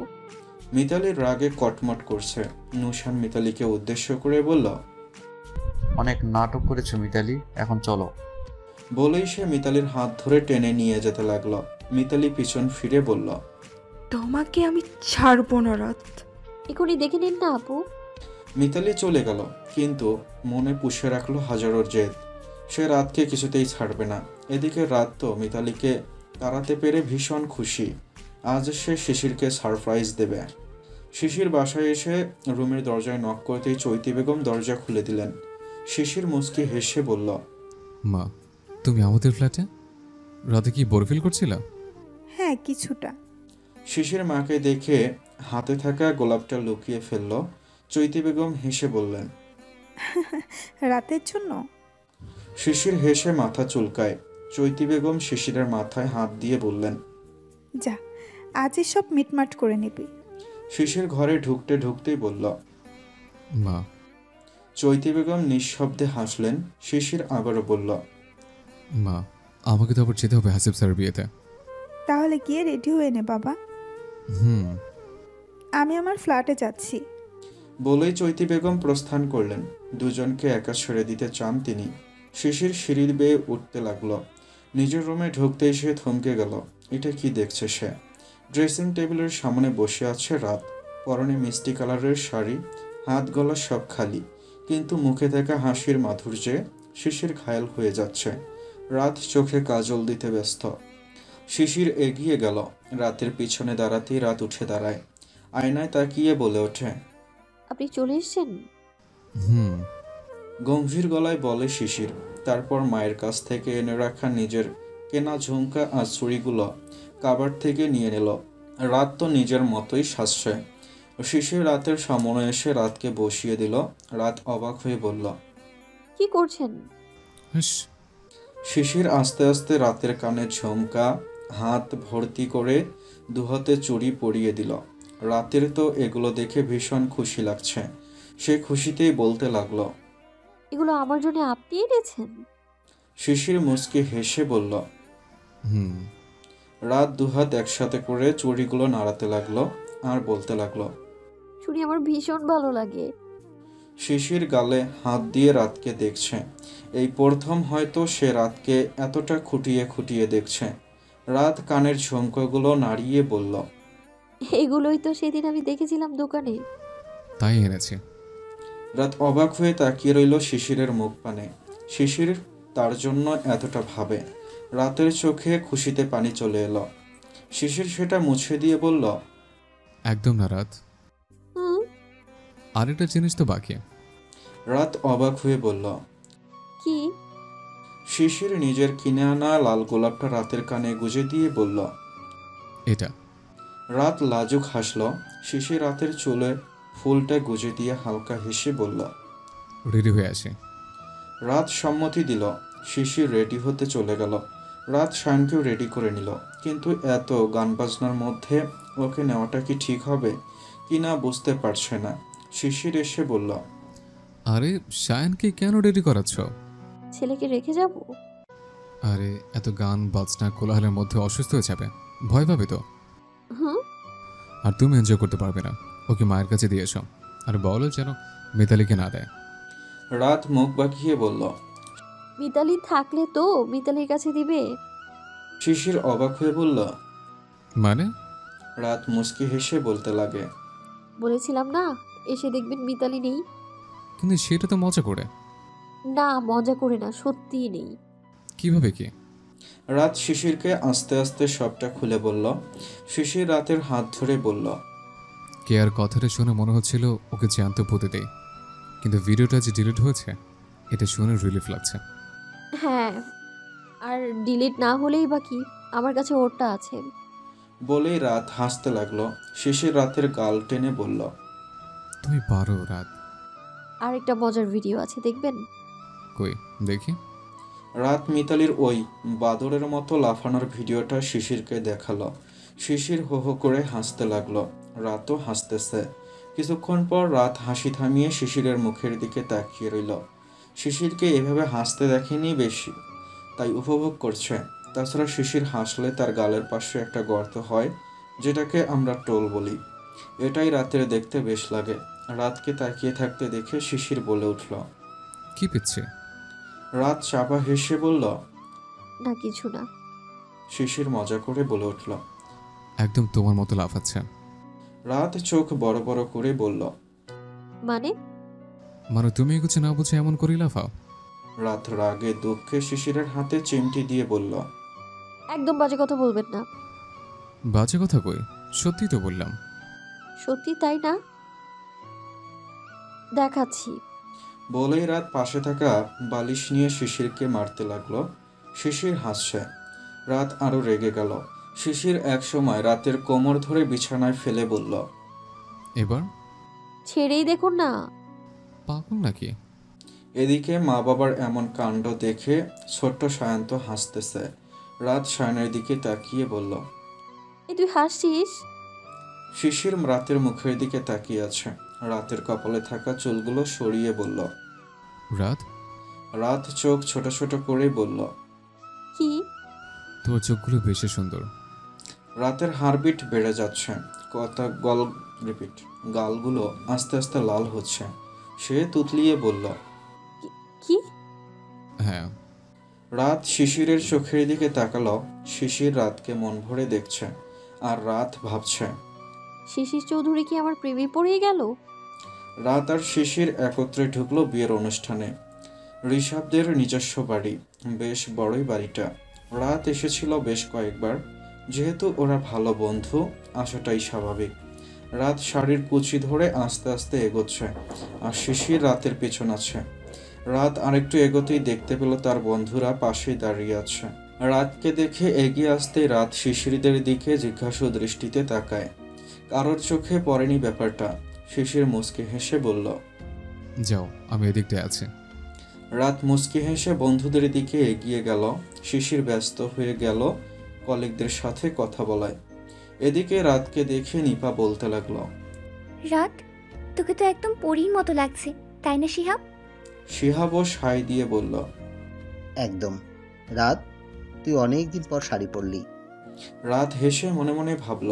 মিতালির রাগে কটমট করছে। নুশান মিতালিকে উদ্দেশ্য করে বলল, অনেক নাটক করেছো মিতালি, এখন চলো। বলেই সে মিতালির হাত ধরে টেনে নিয়ে যেতে লাগলো। মিতালি পিছন ফিরে বলল, তোমাকে আমি ছাড়বো না রাত। এখনই দেখে নিন না আপু। মিতালি চলে গেল, কিন্তু মনে পুষে রাখলো হাজারোর জেদ। সে রাতকে কিছুতেই ছাড়বে না। এদিকে রাত তো মিতালিকে তাড়াতে পেরে ভীষণ খুশি। আজ সে শিশিরকে সারপ্রাইজ দেবে। শিশির বাসায় এসে রুমের দরজায় নক করতেই চৈতি বেগম দরজা খুলে দিলেন। শিশির মুচকি হেসে বলল, মা, তুমি আমাদের ফ্ল্যাটে? রাতে কি বোর ফিল করছিল? হ্যাঁ, কিছুটা। শিশির মাকে দেখে হাতে থাকা গোলাপটা লুকিয়ে ফেলল। চৈতি বেগম হেসে বললেন, রাতের জন্য? শিশির হেসে মাথা চুলকায়। চৈতি বেগম শিশিরের মাথায় হাত দিয়ে বললেন, যা, আজই সব মিটমাট করে নিবি। শিশির ঘরে ঢুকতে ঢুকতেই বলল। মা, চৈতি বেগম নিঃশব্দে হাসলেন। শিশির আবারও বলল, মা, আমাকে তো আবার যেতে হবে হাসিব স্যারের বিয়েতে। তাহলে গিয়ে রেডি হয়ে নে বাবা, হুম। আমি আমার ফ্ল্যাটে যাচ্ছি। বলেই চৈতি বেগম প্রস্থান করলেন। দুজনকে একা ছেড়ে দিতে চান তিনি। শিশির সিঁড়ি বেয়ে উঠতে লাগলো। নিজের রুমে ঢুকতেই সে থমকে গেল। এটা কি দেখছে সে? ড্রেসিং টেবিলের সামনে বসে আছে রাত। পরনে মিষ্টি কালারের শাড়ি, হাত গলা সব খালি, কিন্তু মুখে থাকা হাসির মাধুর্যে শিশির ঘায়েল হয়ে যাচ্ছে। রাত চোখে কাজল দিতে ব্যস্ত। শিশির এগিয়ে গেল। রাতের পিছনে দাঁড়াতেই রাত উঠে দাঁড়ায়। আয়নায় তাকিয়ে বলে ওঠে, আপনি চলে এসেছেন? হুম। গম্ভীর গলায় বলে শিশির। তারপর মায়ের কাছ থেকে এনে রাখা নিজের কেনা ঝুমকা আর চুড়িগুলো কাবার থেকে নিয়ে নিল। রাত তো নিজের মতোই সাজছে। শিশির রাতের সামনে এসে রাতকে বসিয়ে দিল। রাত অবাক হয়ে বলল, কি করছেন? হাস। শিশির আস্তে আস্তে রাতের কানে ঝুমকা হাত ভর্তি করে দুহাতে চুড়ি পরিয়ে দিল। রাতের তো এগুলো দেখে ভীষণ খুশি লাগছে। সে খুশিতেই বলতে লাগলো, এগুলো আমার জন্য আপনি এনেছেন? শিশির মুচকি হেসে বলল। হুম। রাত দুহাত একসাথে করে চুড়িগুলো নাড়াতে লাগলো আর বলতে লাগলো। শুনে আমার ভীষণ ভালো লাগে। শিশির গালে হাত দিয়ে রাতকে দেখছে। এই প্রথম হয়তো সে রাতকে এতটা খুঁটিয়ে খুঁটিয়ে দেখছে। রাত কানের ঝুমকাগুলো নাড়িয়ে বলল, এগুলোই তো সেদিন আমি দেখেছিলাম দোকানে। তাই এনেছে। রাত অবাক হয়ে তাকিয়ে রইল শিশিরের মুখ পানে। শিশির তার জন্য এতটা ভাবে। রাতের চোখে খুশিতে পানি চলে এলো। শিশির সেটা মুছে দিয়ে বলল, একদম না রাত, হুম। আরেকটা জিনিস তো বাকি। রাত অবাক হয়ে বলল। কি? শিশির নিজের কিনে আনা লাল গোলাপটা রাতের কানে গুজে দিয়ে বলল। এটা। রাত লাজুক হাসল। শিশির রাতের চুলে ফুলটা গুজে দিয়ে হালকা হেসে বলল। রেডি হয়ে আসে। রাত সম্মতি দিল। শিশির রেডি হতে চলে গেল। রাত শায়নকেও রেডি করে নিল, কিন্তু এত গান বাজনার মধ্যে ওকে নেওয়াটা কি ঠিক হবে কি না বুঝতে পারছে না। শিশির এসে বলল, আরে শায়ানকে কেন রেডি করাচ্ছ? ছেলেকে রেখে যাব? আরে এত গান বাজনা কোলাহলের মধ্যে অসুস্থ হয়ে যাবে, ভয় পাবে তো। হুম। আর তুমি এনজয় করতে পারবে না। ওকে মায়ের কাছে দিয়ে এসো, আর বলো যেন মিতালিকে না দেয়। রাত মুখ বাঁকিয়ে বলল। মিতালি থাকলে তো মিতালির কাছে দিবে। শিশির অবাক হয়ে বলল। মানে? রাত মুচকি হেসে বলতে লাগে, বলেছিলাম না, এসে দেখবেন মিতালি নেই। কিন্তু সেটা তো মজা করে। না, মজা করে না, সত্যিই নেই। কিভাবে কি? রাত শিশিরকে আস্তে আস্তে সবটা খুলে বলল। শিশির রাতের হাত ধরে বলল। কে আর কথাটা শুনে মনে হচ্ছিল ওকে জ্যান্ত পুঁতে দেয়, কিন্তু ভিডিওটা যে ডিলিট হয়েছে এটা শুনে রিলিফ লাগছে। হ্যাঁ, আর ডিলিট না হলেই বা কি, আমার কাছে ওরটা আছে। বলেই রাত হাসতে লাগলো। শিশির রাতের গাল টেনে বলল, তুমি পারো রাত। আর একটা মজার ভিডিও আছে, দেখবেন? কই দেখি। রাত মিতালির ওই বাদরের মতো লাফানোর ভিডিওটা শিশিরকে দেখালো। শিশির হো হো করে হাসতে লাগলো, রাতও হাসতেছে। কিছুক্ষণ পর রাত হাসি থামিয়ে শিশিরের মুখের দিকে তাকিয়ে রইল। শিশিরকে এভাবে হাসতে দেখেনি বেশি, তাই উপভোগ করছে। তাছাড়া শিশির হাসলে তার গালের পাশে একটা গর্ত হয়, যেটাকে আমরা টোল বলি। এটাই রাতের দেখতে বেশ লাগে। রাতকে তাকিয়ে থাকতে দেখে শিশির বলে উঠল। কি পিচ্ছে? রাত চাপা হেসে বলল। না কিছু না। শিশির মজা করে বলে উঠল। একদম তোমার মতো লাফাচ্ছে। রাত চোখ বড় বড় করে বলল। মানে তুমি কিছু না বুঝে এমন করেই লাফাও? রাত রাগে দুঃখে শিশিরের হাতে চিমটি দিয়ে বলল। একদম বাজে কথা বলবেন না। বাজে কথা কই, সত্যি তো বললাম। সত্যি তাই না? দেখাচ্ছি। বলেই রাত পাশে থাকা বালিশ নিয়ে শিশিরকে মারতে লাগলো। শিশির হাসছে। রাত আরো রেগে গেল। শিশির একসময় রাতের কোমর ধরে বিছানায় ফেলে বলল। এবার ছেড়েই দেখুন না। পাগল নাকি? এদিকে মা বাবার এমন কাণ্ড দেখে ছোট্ট সায়ন্ত হাসতেছে। রাত সায়নের দিকে তাকিয়ে বলল। এই তুই হাসছিস? শিশির রাতের মুখের দিকে তাকিয়ে আছে। রাতের কপালে থাকা চুলগুলো সরিয়ে বলল। রাত রাত চোখ ছোট ছোট করে বলল। কি? তোর চোখগুলো বেশি সুন্দর। রাতের হার্টবিট বেড়ে যাচ্ছে। গালগুলো আস্তে আস্তে লাল হচ্ছে। সে তুতলিয়ে বলল। কি? হ্যাঁ। রাত শিশিরের চোখের দিকে তাকালো। শিশির রাতকে মন ভরে দেখছে, আর রাত ভাবছে। শিশির চৌধুরী কি আমার প্রেমে পড়ে গেল? রাত আর শিশির একত্রে ঢুকলো বিয়ের অনুষ্ঠানে। ঋষভদের নিজস্ব বাড়ি, বেশ বড়ই বাড়িটা। রাত এসেছিল বেশ কয়েকবার। যেহেতু ওরা ভালো বন্ধু, আসাটাই স্বাভাবিক। রাত শাড়ির কুচি ধরে আস্তে আস্তে এগোচ্ছে, আর শিশির রাতের পেছন আছে। রাত আরেকটু এগোতেই দেখতে পেল তার বন্ধুরা পাশেই দাঁড়িয়ে আছে। রাতকে দেখে এগিয়ে আসতেই রাত শিশিরদের দিকে জিজ্ঞাসু দৃষ্টিতে তাকায়। কারোর চোখে পড়েনি ব্যাপারটা। শিশির মুচকি হেসে বলল। যাও, আমি এদিকটায় আছি। রাত মুচকি হেসে বন্ধুদের দিকে এগিয়ে গেল। শিশির ব্যস্ত হয়ে গেল কলিগদের সাথে কথা বলায়। এদিকে রাতকে দেখে নিপা বলতে লাগলো। রাত, তোকে তো একদম পরীর মতো লাগছে, তাই না শিহাব? শিহাবও সায় দিয়ে বলল। একদম। রাত, তুই অনেক দিন পর শাড়ি পরলি। রাত হেসে মনে মনে ভাবল।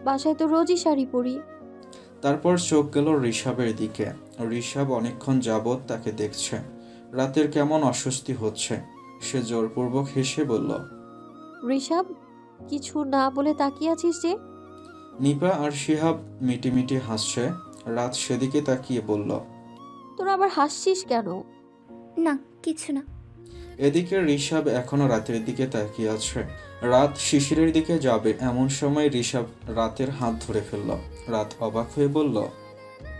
বাসায় তো রোজই শাড়ি পরি। তারপর চোখ গেল ঋষভের দিকে। ঋষভ অনেকক্ষণ যাবৎ তাকে দেখছে। রাতের কেমন অস্বস্তি হচ্ছে। সে জোরপূর্বক হেসে বলল। ঋষভ, কিছু না বলে তাকিয়ে আছিস যে? নিপা আর শিহাব মিটিমিটি হাসছে। রাত সেদিকে তাকিয়ে বলল। তোরা আবার হাসছিস কেন? না, কিছু না। এদিকে ঋষভ এখনো রাতের দিকে তাকিয়ে আছে। রাত শিশিরের দিকে যাবে এমন সময় ঋষভ রাতের হাত ধরে ফেলল। রাত অবাক হয়ে বলল।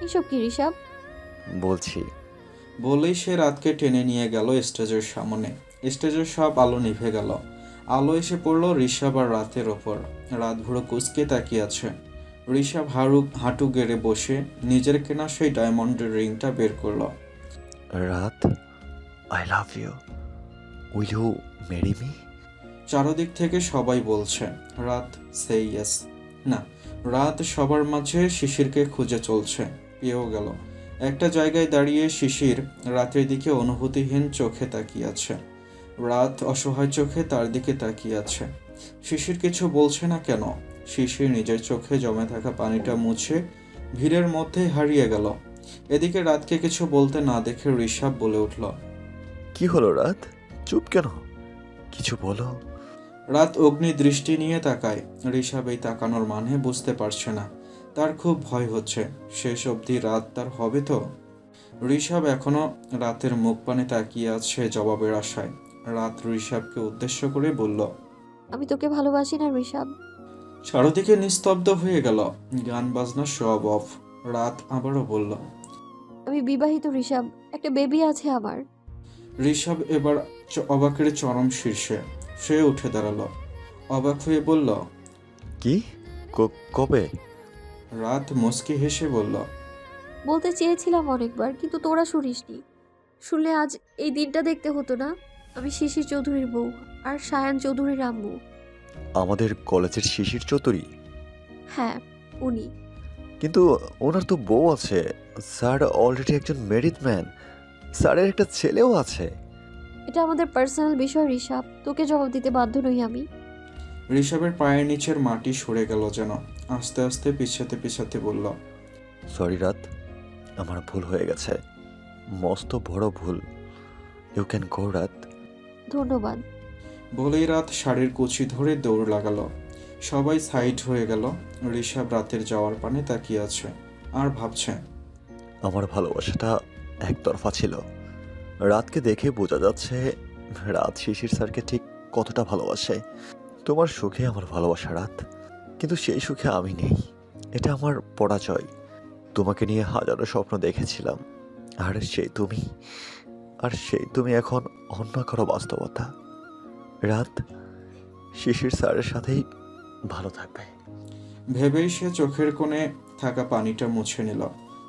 এসব কি ঋষভ? বলছি। বলেই সে রাতকে টেনে নিয়ে গেল স্টেজের সামনে। স্টেজের সব আলো নিভে গেল। আলো এসে পড়লো ঋষভ আর রাতের ওপর। রাত ভুড়ো কুঁচকে তাকিয়ে আছে। ঋষভ হাঁটু গেড়ে বসে নিজের কেনা সেই ডায়মন্ডের রিংটা বের করলো। রাত, I love you, will you marry me? চারদিক থেকে সবাই বলছে। রাত সে ইয়েস। না, রাত সবার মাঝে শিশিরকে খুঁজে চলছে। পেয়েও গেল। একটা জায়গায় দাঁড়িয়ে শিশির রাতের দিকে অনুভূতিহীন চোখে তাকিয়ে আছে। রাত অসহায় চোখে তার দিকে তাকিয়ে আছে। শিশির কিছু বলছে না কেন? শিশির নিজের চোখে জমে থাকা পানিটা মুছে ভিড়ের মধ্যে হারিয়ে গেল। এদিকে রাতকে কিছু বলতে না দেখে ঋষভ বলে উঠল। কি হলো রাত, চুপ কেন? কিছু বলো। রাত অগ্নি দৃষ্টি নিয়ে তাকায়। ঋষভ এই তাকানোর মানে বুঝতে পারছে না। তার খুব ভয় হচ্ছে। শেষ অবধি রাত তার হবে তো? ঋষভ এখনো রাতের মুখ পানে তাকিয়ে আছে জবাবের আশায়। রাত ঋষভকে উদ্দেশ্য করে বলল। আমি তোকে ভালোবাসি না ঋষভ। চারদিকে নিস্তব্ধ হয়ে গেল। গান বাজনা সব অফ। রাত আবারও বলল। আমি বিবাহিত ঋষভ, একটা বেবি আছে আমার। ঋষভ এবার অবাকের চরম শীর্ষে। সে উঠে দাঁড়ালো। অবাক হয়ে বলল। কি? কবে? রাত মুচকি হেসে বলল। বলতে চেয়েছিলাম অনেকবার, কিন্তু তোরা শুনিসনি। শুনলে আজ এই দিনটা দেখতে হতো না। আমি শিশির চৌধুরীর বউ আর সায়ান চৌধুরীর আম্মু। আমাদের কলেজের শিশির চৌধুরী? হ্যাঁ, উনি। কিন্তু ওনার তো বউ আছে। স্যার অলরেডি একজন ম্যারিড ম্যান। স্যারের একটা ছেলেও আছে। এটা আমাদের পার্সোনাল বিষয় ঋষাব, তোকে জবাব দিতে বাধ্য নই আমি। ঋষভের পায়ের নিচের মাটি সরে গেল যেন। আস্তে আস্তে পিছাতে পিছাতে বলল, সরি রাত, আমার ভুল হয়ে গেছে, মস্ত বড় ভুল। ইউ ক্যান গো রাত। ধন্যবাদ। বলেই রাত শাড়ির কুচি ধরে দৌড় লাগালো। সবাই সাইড হয়ে গেল। ঋষভ রাতের যাওয়ার পানে তাকিয়ে আছে আর ভাবছে, আমার ভালোবাসাটা একতরফা ছিল। রাতকে দেখে বোঝা যাচ্ছে রাত শিশির স্যারকে ঠিক কতটা ভালোবাসে। তোমার সুখে আমার ভালোবাসা রাত, কিন্তু সেই সুখে আমি নেই। এটা আমার পরাজয়। তোমাকে নিয়ে হাজারো স্বপ্ন দেখেছিলাম, আর সেই তুমি এখন অন্য কারো বাস্তবতা। রাত শিশির স্যারের সাথেই ভালো থাকবে। ভেবেই সে চোখের কোণে থাকা পানিটা মুছে নিল।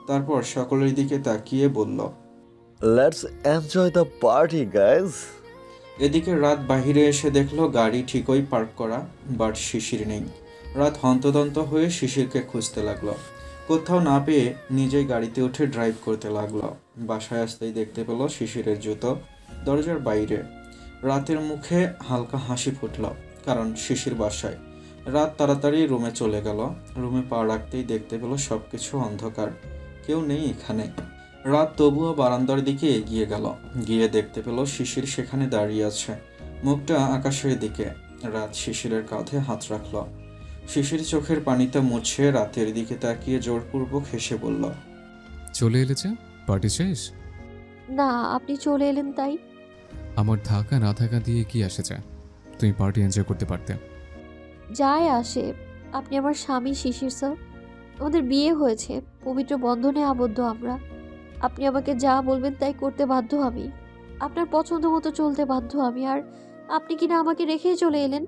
তারপর সকলের দিকে তাকিয়ে বলল, let's enjoy the party guys. এদিকে রাত বাহিরে এসে দেখলো গাড়ি ঠিকই পার্ক করা, বাট শিশির নেই। রাত হন্তদন্ত হয়ে শিশিরকে খুঁজতে লাগলো। কোথাও না পেয়ে নিজেই গাড়িতে উঠে ড্রাইভ করতে লাগলো। বাসায় আসতেই দেখতে পেল শিশিরের জুতো দরজার বাইরে। রাতের মুখে হালকা হাসি ফুটল, কারণ শিশির বাসায়। রাত তাড়াতাড়ি রুমে চলে গেল। রুমে পা রাখতেই দেখতে পেল সবকিছু অন্ধকার, কেউ নেই এখানে। রাত তবুও বারান্দার দিকে এগিয়ে গেল। গিয়ে দেখতে পেল শিশির সেখানে দাঁড়িয়ে আছে, মুখটা আকাশের দিকে। রাত শিশিরের কাঁধে হাত রাখল। শিশির চোখের পানিতে মুছে রাতের দিকে তাকিয়ে জোরপূর্বক হেসে বলল, চলে এলে যে? পার্টি শেষ? না, আপনি চলে এলেন তাই। আমার থাকা না থাকা দিয়ে কি আসে যায়? তুমি পার্টি এনজয় করতে পারতে। যায় আসে, আপনি আমার স্বামী শিশির স্যার। আমাদের বিয়ে হয়েছে, পবিত্র বন্ধনে আবদ্ধ আমরা। আপনি আমাকে যা বলবেন তাই করতে বাধ্য আমি। আপনার পছন্দ মতো চলতে বাধ্য আমি। আর আপনি কিনা আমাকে রেখেই চলে এলেন।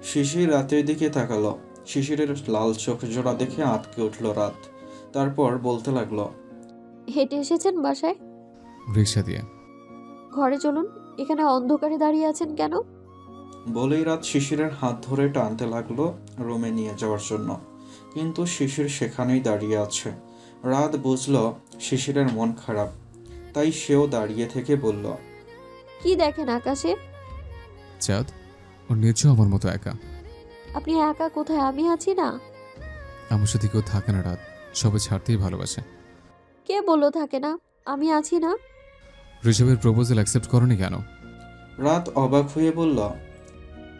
শিশির রাতের দিকে তাকালো। শিশিরের লাল চোখ জোড়া দেখে আঁতকে উঠল রাত। তারপর বলতে লাগলো, হেঁটে এসেছেন বাসায়? রিক্সা দিয়ে। ঘরে চলুন, এখানে অন্ধকারে দাঁড়িয়ে আছেন কেন? বলেই রাত শিশিরের হাত ধরে টানতে লাগলো রুমে নিয়ে যাওয়ার জন্য। কিন্তু শিশির সেখানেই দাঁড়িয়ে আছে। রাত বুঝল শিশিরের মন খারাপ, তাই সেও দাঁড়িয়ে থেকে বলল, কি দেখেন আকাশে? চাঁদ। ওর নিজেও আমার মতো একা। আপনি একা কোথায়? আমি আছি না। আমার সাথে কেউ থাকে না রাত, সবাই ছাড়তেই ভালোবাসে। কে বললো থাকে না? আমি আছি না। ঋষভের প্রপোজাল অ্যাকসেপ্ট করনি কেন? রাত অবাক হয়ে বলল,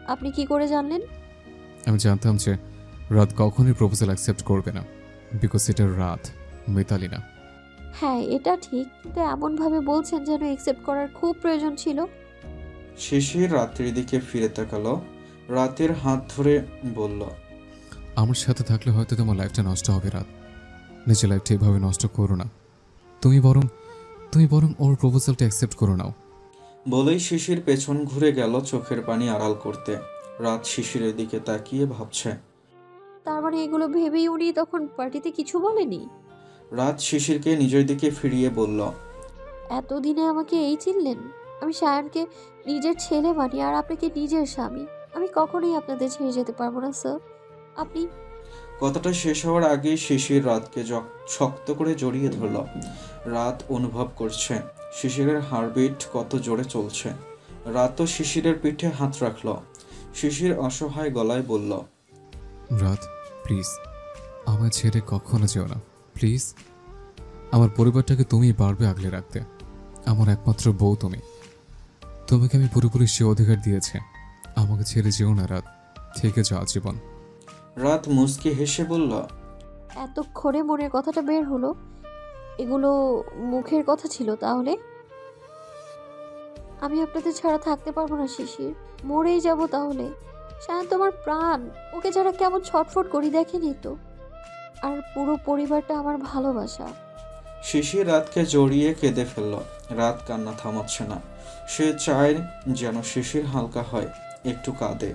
আপনি কি করে জানলেন? আমি জানতাম যে রাত কখনোই প্রপোজাল অ্যাকসেপ্ট করবে না, বিকজ এটা রাত, মিতালি না। হ্যাঁ, এটা ঠিক, কিন্তু এমনভাবে বলছেন যেন অ্যাকসেপ্ট করার খুব প্রয়োজন ছিল। শিশির রাতের দিকে ফিরে তাকালো। রাতের হাত ধরে বলল, আমার সাথে থাকলে হয়তো তোমার লাইফটা নষ্ট হবে রাত। নিজের লাইফটা এভাবে নষ্ট করো না। তুমি বরং ওর প্রপোজালটা অ্যাকসেপ্ট করো নাও। বলেই শিশির পেছন ঘুরে গেল চোখের পানি আড়াল করতে। রাত শিশিরের দিকে তাকিয়ে ভাবছে। তার মানে এগুলো ভেবেই উনি তখন পার্টিতে কিছু বলেনি? রাত শিশিরকে নিজের দিকে ফিরিয়ে বলল, এতদিনে আমাকে এই চিনলেন? আমি সায়ানকে নিজের ছেলে মানি আর আপনাকে নিজের স্বামী। আমি কখনোই আপনাদের ছেড়ে যেতে পারবো না স্যার। আপনি। কথাটা শেষ হওয়ার আগেই শিশির রাতকে শক্ত করে জড়িয়ে ধরল। রাত অনুভব করছে শিশিরের হার্টবিট কত জোরে চলছে। রাতও শিশিরের পিঠে হাত রাখল। শিশির অসহায় গলায় বলল, রাত প্লিজ, আমায় ছেড়ে কখনো যেও না প্লিজ। আমার পরিবারটাকে তুমি পারবে আগলে রাখতে। আমার একমাত্র বউ তুমি। তোমাকে আমি পুরোপুরি সে অধিকার দিয়েছে। আমাকে ছেড়ে যেও না রাত, থেকে যাও জীবন। রাত মুচকি হেসে বলল, এতক্ষণে মনের কথাটা বের হলো? এগুলো মুখের কথা ছিল তাহলে? আমি আপনাদের ছাড়া থাকতে পারবো না শিশির, মরেই যাব তাহলে। সায়ন তোমার প্রাণ, ওকে ছাড়া কেমন ছটফট করি দেখেনি তো। আর পুরো পরিবারটা আমার ভালোবাসা। শিশির রাতকে জড়িয়ে কেঁদে ফেলল। রাত কান্না থামাচ্ছে না। সে চায় যেন শিশির হালকা হয়, একটু কাঁদে,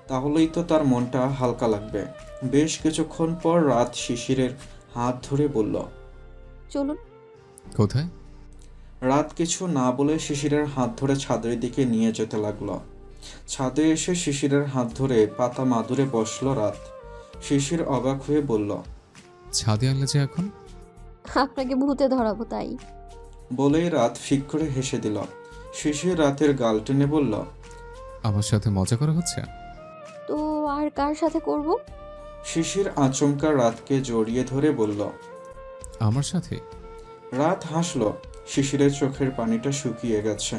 তাহলেই তো তার মনটা হালকা লাগবে। বেশ কিছুক্ষণ পর রাত শিশিরের হাত ধরে বলল, চলুন। কোথায়? রাত কিছু না বলে শিশিরের হাত ধরে ছাদের দিকে নিয়ে যেতে লাগলো। ছাদে এসে শিশিরের হাত ধরে পাতা মাদুরে বসলো রাত। শিশির অবাক হয়ে বলল, ছাদে আনলে যে এখন? আপনাকে ভূতে ধরাবো তাই। বলেই রাত ফিক করে হেসে দিল। শিশির রাতের গাল টেনে বলল, আমার সাথে মজা করা হচ্ছে? তো আর কার সাথে করব? শিশির আচমকা রাতকে জড়িয়ে ধরে বলল। আমার সাথে? রাত হাসল। শিশিরের চোখের পানিটা শুকিয়ে গেছে,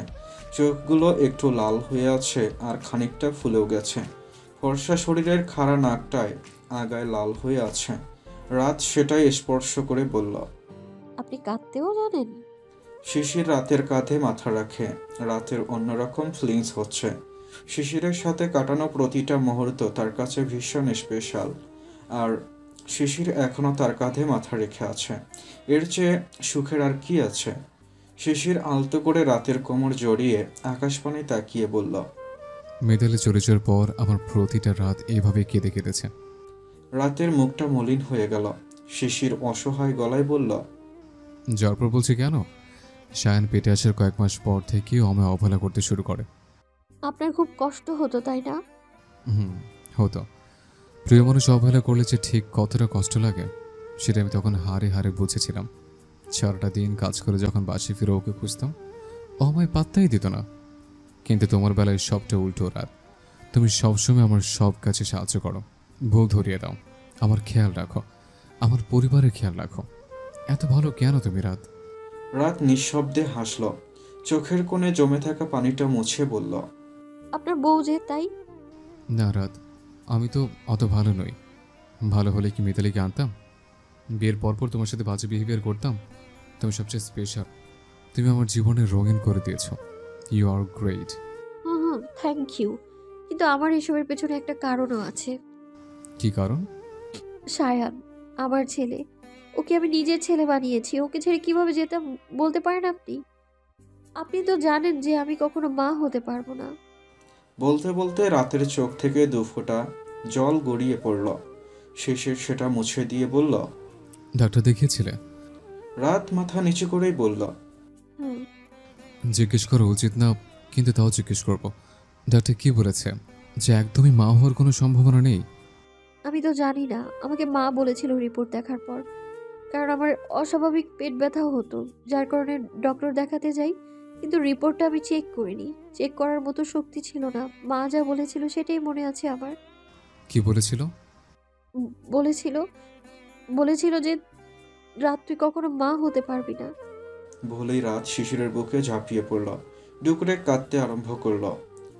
চোখগুলো একটু লাল হয়ে আছে আর খানিকটা ফুলেও গেছে। ফর্সা শরীরের খাড়া নাকটায় আগায় লাল হয়ে আছে। রাত সেটাই স্পর্শ করে বলল, আপনি কাঁদতেও জানেন? শিশির রাতের কাঁধে মাথা রাখে। রাতের অন্যরকম ফিলিংস হচ্ছে। শিশিরের সাথে কাটানো প্রতিটা মুহূর্ত তার কাছে ভীষণ স্পেশাল। আর শিশির এখনও তার কাঁধে মাথা রেখে আছে। এর চেয়ে সুখের আর কি আছে? শিশির আলতো করে রাতের কোমর জড়িয়ে আকাশপানে তাকিয়ে বলল, মেডেলে চলে যাওয়ার পর আমার প্রতিটা রাত এইভাবে কেঁদে কেটেছে। রাতের মুখটা মলিন হয়ে গেল। শিশির অসহায় গলায় বলল, যার পর বলছি কেন? সায়ান পেটে আসার কয়েক মাস পর থেকেও আমায় অবহেলা করতে শুরু করে। আপনার খুব কষ্ট হতো তাই না? হতো। প্রিয় মানুষ অবহেলা করলে যে ঠিক কতটা কষ্ট লাগে সেটা আমি তখন হারে হারে বুঝেছিলাম। সারাটা দিন কাজ করে যখন বাসি ফিরে ওকে খুঁজতাম, ও আমায় পাত্তাই দিত না। কিন্তু তোমার বেলায় সবটা উল্টো রাত। তুমি সবসময় আমার সব কাছে সাহায্য করো, ভুল ধরিয়ে দাও, আমার খেয়াল রাখো, আমার পরিবারের খেয়াল রাখো। এত ভালো কেন তুমি রাত? রাত নিঃশব্দে হাসল। চোখের কোণে জমে থাকা পানিটা মুছে বলল, আপনার বউ যে তাই। না রাত, আমি তো অত ভালো নই। ভালো হলে কি মিতালিকে আনতাম? বিয়ের পরপর তোমার সাথে বাজে বিহেভিয়ার করতাম? তুমি সবচেয়ে স্পেশাল। তুমি আমার জীবনে রঙিন করে দিয়েছো। You are great. Hmm, thank you. কিন্তু আমার এসবের পেছনে একটা কারণও আছে। কি কারণ? সায়ান আমার ছেলে। ওকে আমি নিজের ছেলে বানিয়েছি। ওকে ছেড়ে কিভাবে যেতাম বলতে পারেন আপনি? আপনি তো জানেন যে আমি কখনো মা হতে পারবো না। বলতে বলতে রাতের চোখ থেকে দুফোঁটা জল গড়িয়ে পড়ল। শিশির সেটা মুছে দিয়ে বলল, ডাক্তার দেখিয়েছিলে? রাত মাথা নিচু করেই বলল, হুম। জিজ্ঞেস করা উচিত না, কিন্তু তাও জিজ্ঞেস করব। ডাক্তার কি বলেছে? যে একদমই মা হওয়ার কোনো সম্ভাবনা নেই? আমি তো জানি না। আমাকে মা বলেছিল রিপোর্ট দেখার পর। কারণ আমার অস্বাভাবিক পেট ব্যথাও হতো, যার কারণে ডক্টর দেখাতে যাই। কিন্তু রিপোর্টটা আমি চেক করিনি। চেক করার মতো শক্তি ছিল না। মা যা বলেছিল সেটাই মনে আছে আমার। কি বলেছিল? বলেছিল বলেছিল যে রাত তুই কখনো মা হতে পারবি না। বলেই রাত শিশিরের বুকে ঝাঁপিয়ে পড়ল, ডুকরে কাঁদতে আরম্ভ করল।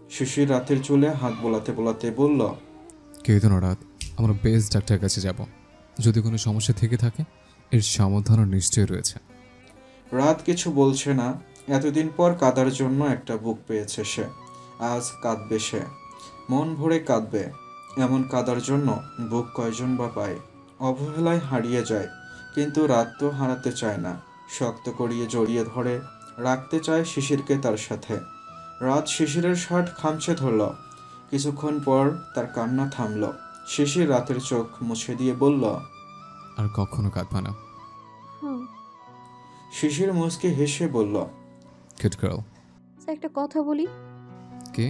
শিশির রাতের চুলে হাত বোলাতে বোলাতে বলল, কেঁদো না রাত, আমরা বেস্ট ডাক্তারের কাছে যাব। যদি কোনো সমস্যা থেকে থাকে এর সমাধানও নিশ্চয়ই রয়েছে। রাত কিছু বলছে না। এতদিন পর কাঁদার জন্য একটা বুক পেয়েছে সে। আজ কাঁদবে সে, মন ভরে কাঁদবে। এমন কাঁদার জন্য বুক কয়জন বা পায়? অবহেলায় হারিয়ে যায়, কিন্তু রাত তো হারাতে চায় না। শক্ত করিয়ে জড়িয়ে ধরে রাখতে চায় শিশিরকে তার সাথে। রাত শিশিরের শার্ট খামচে ধরল। কিছুক্ষণ পর তার কান্না থামল। শিশির রাতের চোখ মুছে দিয়ে বলল, আর কখনো কাঁদবা না। হুম। শিশির মুচকে হেসে বলল, গুড গার্ল। স্যার, একটা কথা বলি। কে?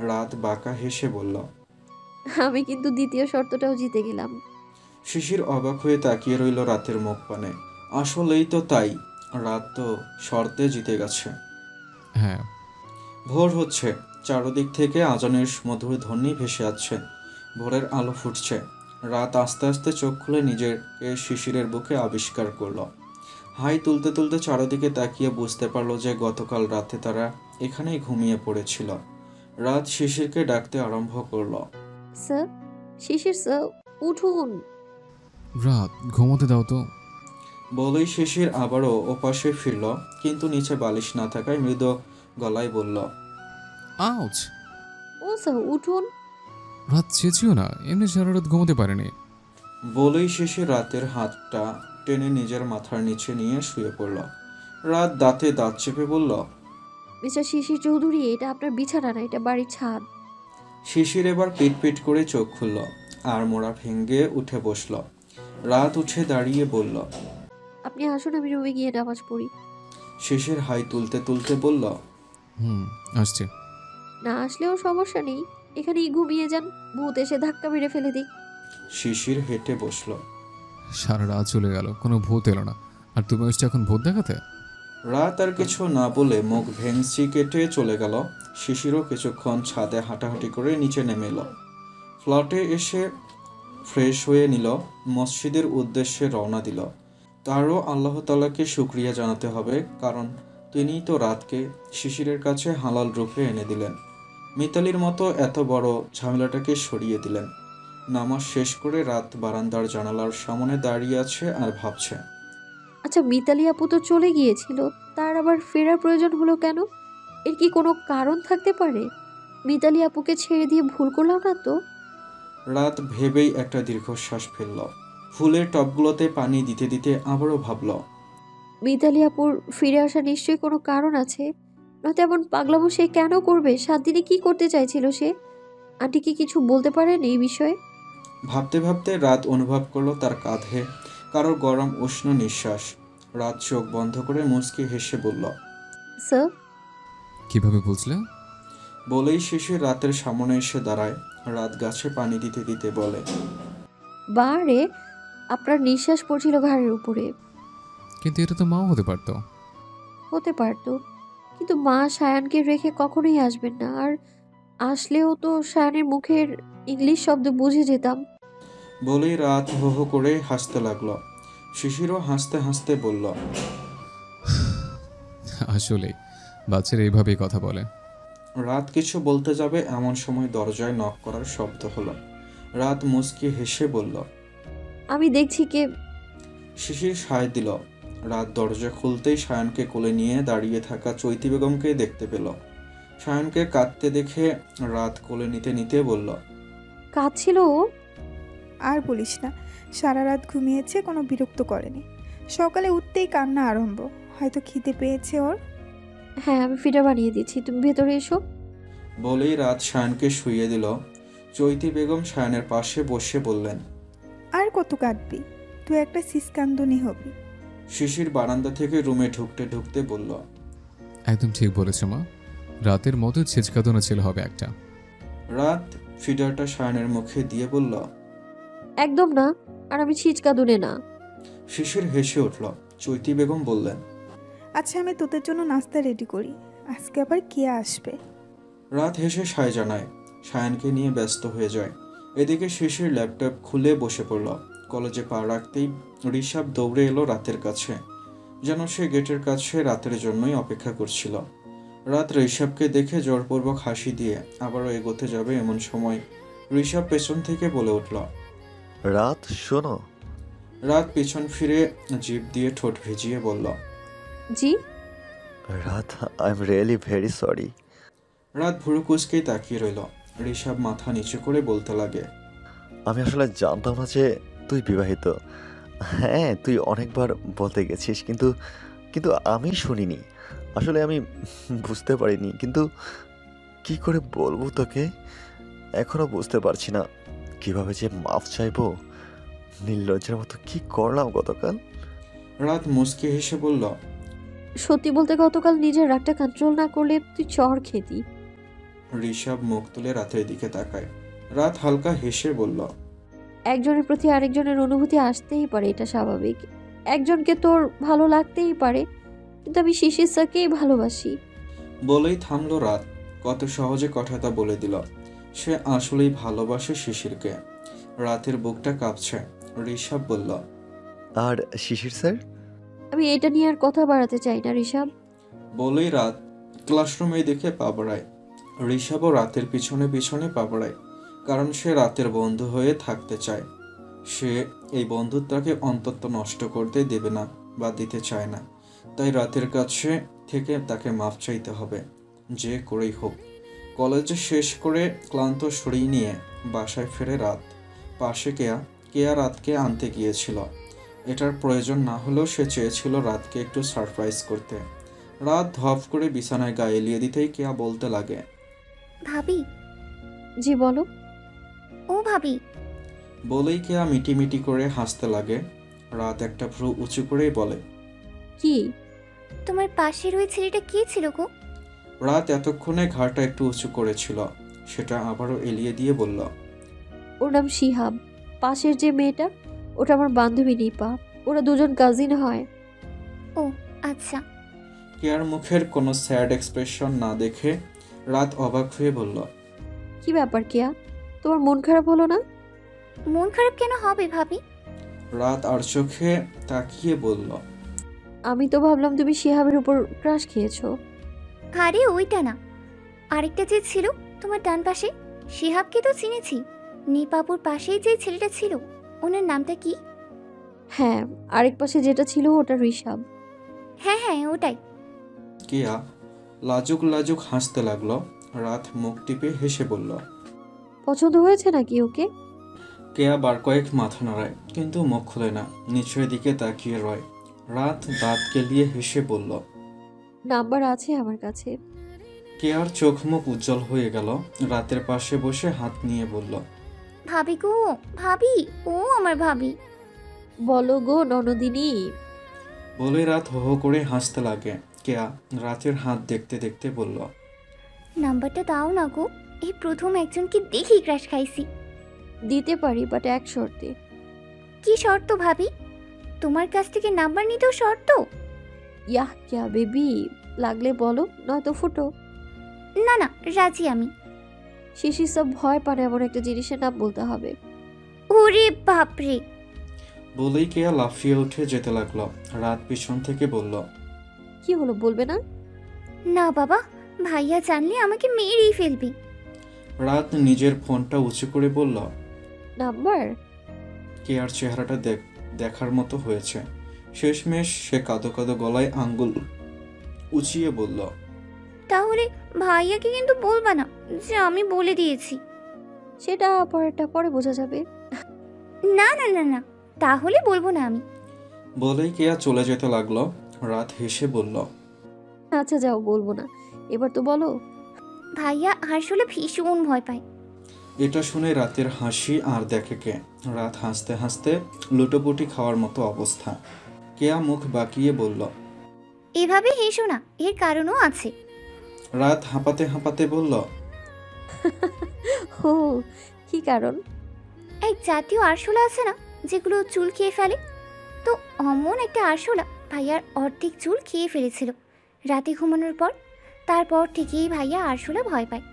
রাত বাঁকা হেসে বলল। আমি কিন্তু দ্বিতীয় শর্তটাও জিতে গেলাম। শিশির অবাক হয়ে তাকিয়ে রইল রাতের মুখ পানে। আসলেই তো তাই, রাত তো শর্তে জিতে গেছে। হ্যাঁ। ভোর হচ্ছে, চারদিক থেকে আজানের মধুর ধ্বনি ভেসে আছে। ভোরের আলো ফুটছে। রাত আস্তে আস্তে চোখ খুলে নিজেকে শিশিরের বুকে আবিষ্কার করল। হাই তুলতে তুলতে চারদিকে তাকিয়ে বুঝতে পারল যে গতকাল রাতে তারা এখানেই ঘুমিয়ে পড়েছিল। রাত শিশিরকে ডাকতে আরম্ভ করল, স্যার, শিশির স্যার, উঠুন। রাত ঘুমোতে দাও তো। বলেই শিশির আবারও ওপাশে ফিরল, কিন্তু নিচে বালিশ না থাকায় মৃদু গলায় বলল, আউচ। ও স্যার, উঠুন। রাত চেঁচিও না, এমনি সারা রাত ঘুমোতে পারেনি। বলেই শিশির রাতের হাতটা টেনে নিজের মাথার নিচে নিয়ে শুয়ে পড়ল। রাত দাঁতে দাঁত চেপে বলল, মিস্টার শিশির চৌধুরী, এটা আপনার বিছানা না, এটা বাড়ির ছাদ। শিশির এবার পিট পিট করে চোখ খুলল আর মোড়া ভেঙে উঠে বসল। রাত উঠে দাঁড়িয়ে বলল, আপনি আসুন, আমি রুমে গিয়ে নামাজ পড়ি। শিশির হাই তুলতে তুলতে বলল, আসছি। না আসলেও সমস্যা নেই, এখানেই ঘুমিয়ে যান, ভূত এসে ধাক্কা মেরে ফেলে দিক। শিশির হেঁটে বসল। সারা রাত চলে গেল, কোনো ভূত এলো না, আর তুমি আসছো এখন ভূত দেখাতে? রাত আর কিছু না বলে মুখ ভেঙচি কেটে চলে গেল। শিশিরও কিছুক্ষণ ছাদে হাঁটাহাঁটি করে নিচে নেমে এলো। ফ্ল্যাটে এসে ফ্রেশ হয়ে নিল, মসজিদের উদ্দেশ্যে রওনা দিল। তারও আল্লাহ তাআলাকে শুকরিয়া জানাতে হবে, কারণ তিনিই তো রাতকে শিশিরের কাছে হালাল রূপে এনে দিলেন। মিতালির মতো এত বড় ঝামেলাটাকে সরিয়ে দিলেন। নামাজ শেষ করে রাত বারান্দার জানালার সামনে দাঁড়িয়ে আছে আর ভাবছে। আচ্ছা, মিতালি আপু তো চলে গিয়েছিল, তার আবার ফেরার প্রয়োজন হলো কেন? এর কি কোনো কারণ থাকতে পারে? মিতালি আপুকে ছেড়ে দিয়ে ভুল করলাম না তো? রাত ভেবেই একটা দীর্ঘশ্বাস ফেলল। ফুলের টবগুলোতে পানি দিতে দিতে আবারও ভাবল, মিতালি আপুর ফিরে আসা নিশ্চয়ই কোনো কারণ আছে, নয়তো এমন পাগলামো সে কেন করবে? 7 দিনে কি করতে চাইছিল সে? আন্টি কি কিছু বলতে পারেন এই বিষয়ে? ভাবতে ভাবতে রাত অনুভব করলো তার কাঁধে কারোর গরম উষ্ণ নিঃশ্বাস। রাত চোখ বন্ধ করে মুচকি হেসে বলল, স্যার। কিভাবে বুঝলে? বলেই শিশির রাতের সামনে এসে দাঁড়ায়। রাত গাছে পানি দিতে দিতে বলে, বারে, আপনার নিঃশ্বাস পড়ছিল ঘাড়ের উপরে। কিন্তু এটা তো মাও হতে পারতো। হতে পারতো, কিন্তু মা সায়ানকে রেখে কখনোই আসবেন না, আর আসলেও তো সায়ানের মুখের ইংলিশ শব্দ বুঝে যেতাম। বলেই রাত হো হো করে হাসতে লাগলো। শিশিরও হাসতে হাসতে বলল, আসলে বাচ্চারা এইভাবেই কথা বলে। রাত কিছু বলতে যাবে এমন সময় দরজায় নক করার শব্দ হলো। রাত মুচকি হেসে বলল, আমি দেখছি কে। শিশির সায় দিল। রাত দরজা খুলতেই সায়ানকে কোলে নিয়ে দাঁড়িয়ে থাকা চৈতি বেগমকে দেখতে পেল। সায়ানকে কাঁদতে দেখে রাত কোলে নিতে নিতে বলল, কাঁদছিল ও? আর বলিস না, সারা রাত ঘুমিয়েছে, কোনো বিরক্ত করেনি। সকালে উঠতেই কান্না আরম্ভ, হয়তো খিদে পেয়েছে ওর। হ্যাঁ, আমি ফিডার বানিয়ে দিচ্ছি, তুমি ভেতরে এসো। বলেই রাত সায়ানকে শুইয়ে দিল। চৈতি বেগম সায়ানের পাশে বসে বললেন, আর কত কাঁদবি, তুই একটা সিসকান্দনি হবি। শিশির বারান্দা থেকে রুমে ঢুকতে ঢুকতে বলল, একদম ঠিক বলেছ মা, রাতের মতো ছেচকাদনা ছেলে হবে একটা। রাত ফিডারটা সায়ানের মুখে দিয়ে বলল, একদম না, আর আমি ছিচকাদুনে না। শিশির হেসে উঠল। চৈতি বেগম বললেন, আচ্ছা, আমি তোদের জন্য নাস্তা রেডি করি, আজকে আবার কে আসবে। রাত হেসে সায় জানায়। সায়ানকে নিয়ে ব্যস্ত হয়ে যায়। এদিকে শিশির ল্যাপটপ খুলে বসে পড়ল। কলেজে পা রাখতেই ঋষাব দৌড়ে এলো রাতের কাছে, যেন সে গেটের কাছে রাতের জন্যই অপেক্ষা করছিল। রাত ঋষাবকে দেখে জোরপূর্বক হাসি দিয়ে আবারও এগোতে যাবে এমন সময় ঋষাব পেছন থেকে বলে উঠল, রাত শোনো। রাত পিছন ফিরে জিভ দিয়ে ঠোঁট ভিজিয়ে বলল, জি? রাত, I am really very sorry. রাত ভুরু কুচকেই তাকিয়ে রইল। ঋষাব মাথা নিচু করে বলতে লাগে, আমি আসলে জানতাম না যে তুই বিবাহিত। হ্যাঁ, তুই অনেকবার বলতে গেছিস, কিন্তু কিন্তু আমি শুনিনি। আসলে আমি বুঝতে পারিনি, কিন্তু কি করে বলবো তোকে এখনো বুঝতে পারছি না। কিভাবে যে মাফ চাইবো, নির্লজ্জের মতো কি করলাম গতকাল। রাত মুচকি হেসে বলল, সত্যি বলতে গতকাল নিজের রাগটা কন্ট্রোল না করলে তুই চর খেতি। ঋষাব মুখ তুলে রাতের দিকে তাকায়। রাত হালকা হেসে বলল, একজনের প্রতি আরেকজনের অনুভূতি আসতেই পারে, এটা স্বাভাবিক। একজনকে তোর ভালো লাগতেই পারে, কিন্তু আমি শিশির স্যারকেই ভালোবাসি। বলেই থামলো রাত। কত সহজে কথাটা বলে দিল। সে আসলেই ভালোবাসে শিশিরকে। রাতের বুকটা কাঁপছে। ঋষাব বলল, আর শিশির স্যার? আমি এটা নিয়ে আর কথা বাড়াতে চাই না ঋষাব। বলেই রাত ক্লাসরুমে দেখে পা বাড়ায়। ঋষাবও রাতের পিছনে পিছনে পা বাড়ায়, কারণ সে রাতের বন্ধু হয়ে থাকতে চায়। সে এই বন্ধুত্বকে অন্তত নষ্ট করতে দেবে না বা দিতে চায় না। তাই রাতের কাছে থেকে তাকে মাফ চাইতে হবে, যে করেই হোক। কলেজ শেষ করে ক্লান্ত শরীর নিয়ে বাসায় ফেরে রাত। পাশে কেয়া রাতকে আনতে গিয়েছিল। এটার প্রয়োজন না হলেও সে চেয়েছিল রাতকে একটু সারপ্রাইজ করতে। রাত ধপ করে বিছানায় গায়ে এলিয়ে দিতেই কেয়া বলতে লাগে, ভাবি। জি বলো। ও ভাবি। বলেই কেয়া মিটিমিটি করে হাসতে লাগে। রাত একটা ভ্রু উঁচু করেই বলে, কি? তোমার পাশের ওই ছেলেটা কে ছিল গো? রাত এতক্ষণে ঘাড়টা একটু উঁচু করেছিল, সেটা আবারও এলিয়ে দিয়ে বলল, ওর নাম শিহাব। পাশের যে মেয়েটা, ওটা আমার বান্ধবী নিপা। ওরা দুজন কাজিন হয়। ও আচ্ছা। কেয়ার মুখের কোনো স্যাড এক্সপ্রেশন না দেখে রাত অবাক হয়ে বলল, কি ব্যাপার কেয়া, তোমার মন খারাপ হলো না? মন খারাপ কেন হবে ভাবি? রাত আর চোখে তাকিয়ে বলল, আমি তো ভাবলাম তুমি শিহাবের উপর ক্রাশ খেয়েছো। আরে ওইটা না, আরেকটা যে ছিল তোমার ডান পাশে, শিহাবকে তো চিনেছি। নিপাপুর পাশেই যে ছেলেটা ছিল, ওনার নামটা কি? হ্যাঁ, আরেক পাশে যেটা ছিল ওটা ঋষাব। হ্যাঁ হ্যাঁ ওটাই। কেয়া লাজুক লাজুক হাসতে লাগলো। রাত মুখ টিপে হেসে বলল, পছন্দ হয়েছে নাকি ওকে? কেয়া বার কয়েক মাথা নাড়ায়, কিন্তু মুখ খুলে না, নিচের দিকে তাকিয়ে রয়। রাত দাঁত কেলিয়ে হেসে বলল, নাম্বার আছে আমার কাছে। কেয়ার চোখ মুখ উজ্জ্বল হয়ে গেল। রাতের পাশে বসে হাত নিয়ে বলল, ভাবি গো, ভাবি, ও আমার ভাবি। বলো গো ননদিনী। বলে রাত হো হো করে হাসতে লাগে। কেয়া রাতের হাত দেখতে দেখতে বলল, নাম্বারটা দাও না গো, এই প্রথম একজনকে দেখি ক্রাশ খাইছি। দিতে পারি, বাট এক শর্তে। কি শর্ত ভাবি? তোমার কাছ থেকে নাম্বার নিতেও শর্ত? ইয়াহ কেয়া বেবি, লাগলে বলো, নয়তো ফুটো। না না, রাজি আমি। শিশির সব ভয় পারে এমন একটা জিনিসের নাম বলতে হবে। ওরে বাপরে। বলেই কেয়া লাফিয়ে উঠে যেতে লাগলো। রাত পিছন থেকে বলল, কি হলো, বলবে না? না বাবা, ভাইয়া জানলে আমাকে মেরেই ফেলবি। রাত নিজের ফোনটা উঁচু করে বলল, নাম্বার? কেয়ার চেহারাটা দেখার মতো হয়েছে। শেষমেশ সে কাঁদো কাঁদো গলায় আঙ্গুল উঁচিয়ে বলল, তাহলে ভাইয়াকে কিন্তু বলবা না যে আমি বলে দিয়েছি। সেটা পরে বোঝা যাবে। না না না না, তাহলে বলবো না আমি। বলেই কেয়া চলে যেতে লাগলো। রাত হেসে বলল, আচ্ছা যাও, বলবো না, এবার তো বলো। ভাইয়া আসলে ভীষণ ভয় পায়। এটা শুনে রাতের হাসি আর দেখে কে। রাত হাসতে হাসতে লুটোপুটি খাওয়ার মতো অবস্থা। কেয়া মুখ বাঁকিয়ে বলল, এভাবে হেসো না, এর কারণও আছে। রাত হাঁপাতে হাঁপাতে বলল, ও, কি কারণ? এক জাতীয় আরশোলা আছে না, যেগুলো চুল খেয়ে ফেলে, তো অমন একটা আরশোলা ভাইয়ার অর্ধেক চুল খেয়ে ফেলেছিল রাতে ঘুমানোর পর। তারপর থেকেই ভাইয়া আরশোলা ভয় পায়।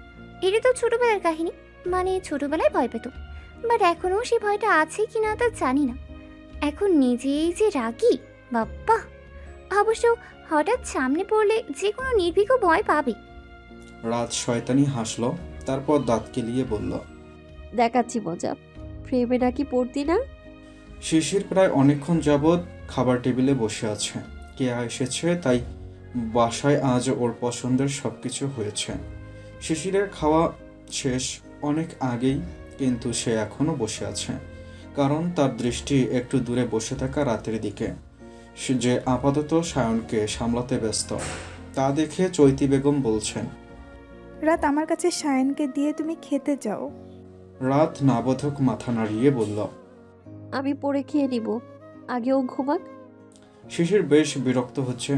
এটা তো ছোটবেলার কাহিনী, মানে ছোটবেলায় ভয় পেত, বাট এখনও সেই ভয়টা আছে কি না তা জানি না। এখন নিজেই যে রাগী বাপ্পা। অবশ্য হঠাৎ সামনে পড়লে যে কোনো নির্ভীকও ভয় পাবে। রাত শয়তানি হাসলো, তারপর দাঁত কেলিয়ে বলল, দেখাচ্ছি মজা। প্রেমে নাকি পড়তি না? শিশির প্রায় অনেকক্ষণ যাবৎ খাবার টেবিলে বসে আছে। কেয়া এসেছে, তাই বাসায় আজ ওর পছন্দের সবকিছু হয়েছে। শিশিরের খাওয়া শেষ অনেক আগেই, কিন্তু সে এখনো বসে আছে, কারণ তার দৃষ্টি একটু দূরে বসে থাকা রাতের দিকে, সে যে আপাতত সায়নকে সামলাতে ব্যস্ত তা দেখে চৈতি বেগম বলছেন, রাত আমার কাছে সায়নকে দিয়ে তুমি খেতে যাও। রাত নাবোধক মাথা নাড়িয়ে বলল, আমি পরে খেয়ে নিব, আগেও ঘুমাক। শিশির বেশ বিরক্ত হচ্ছে।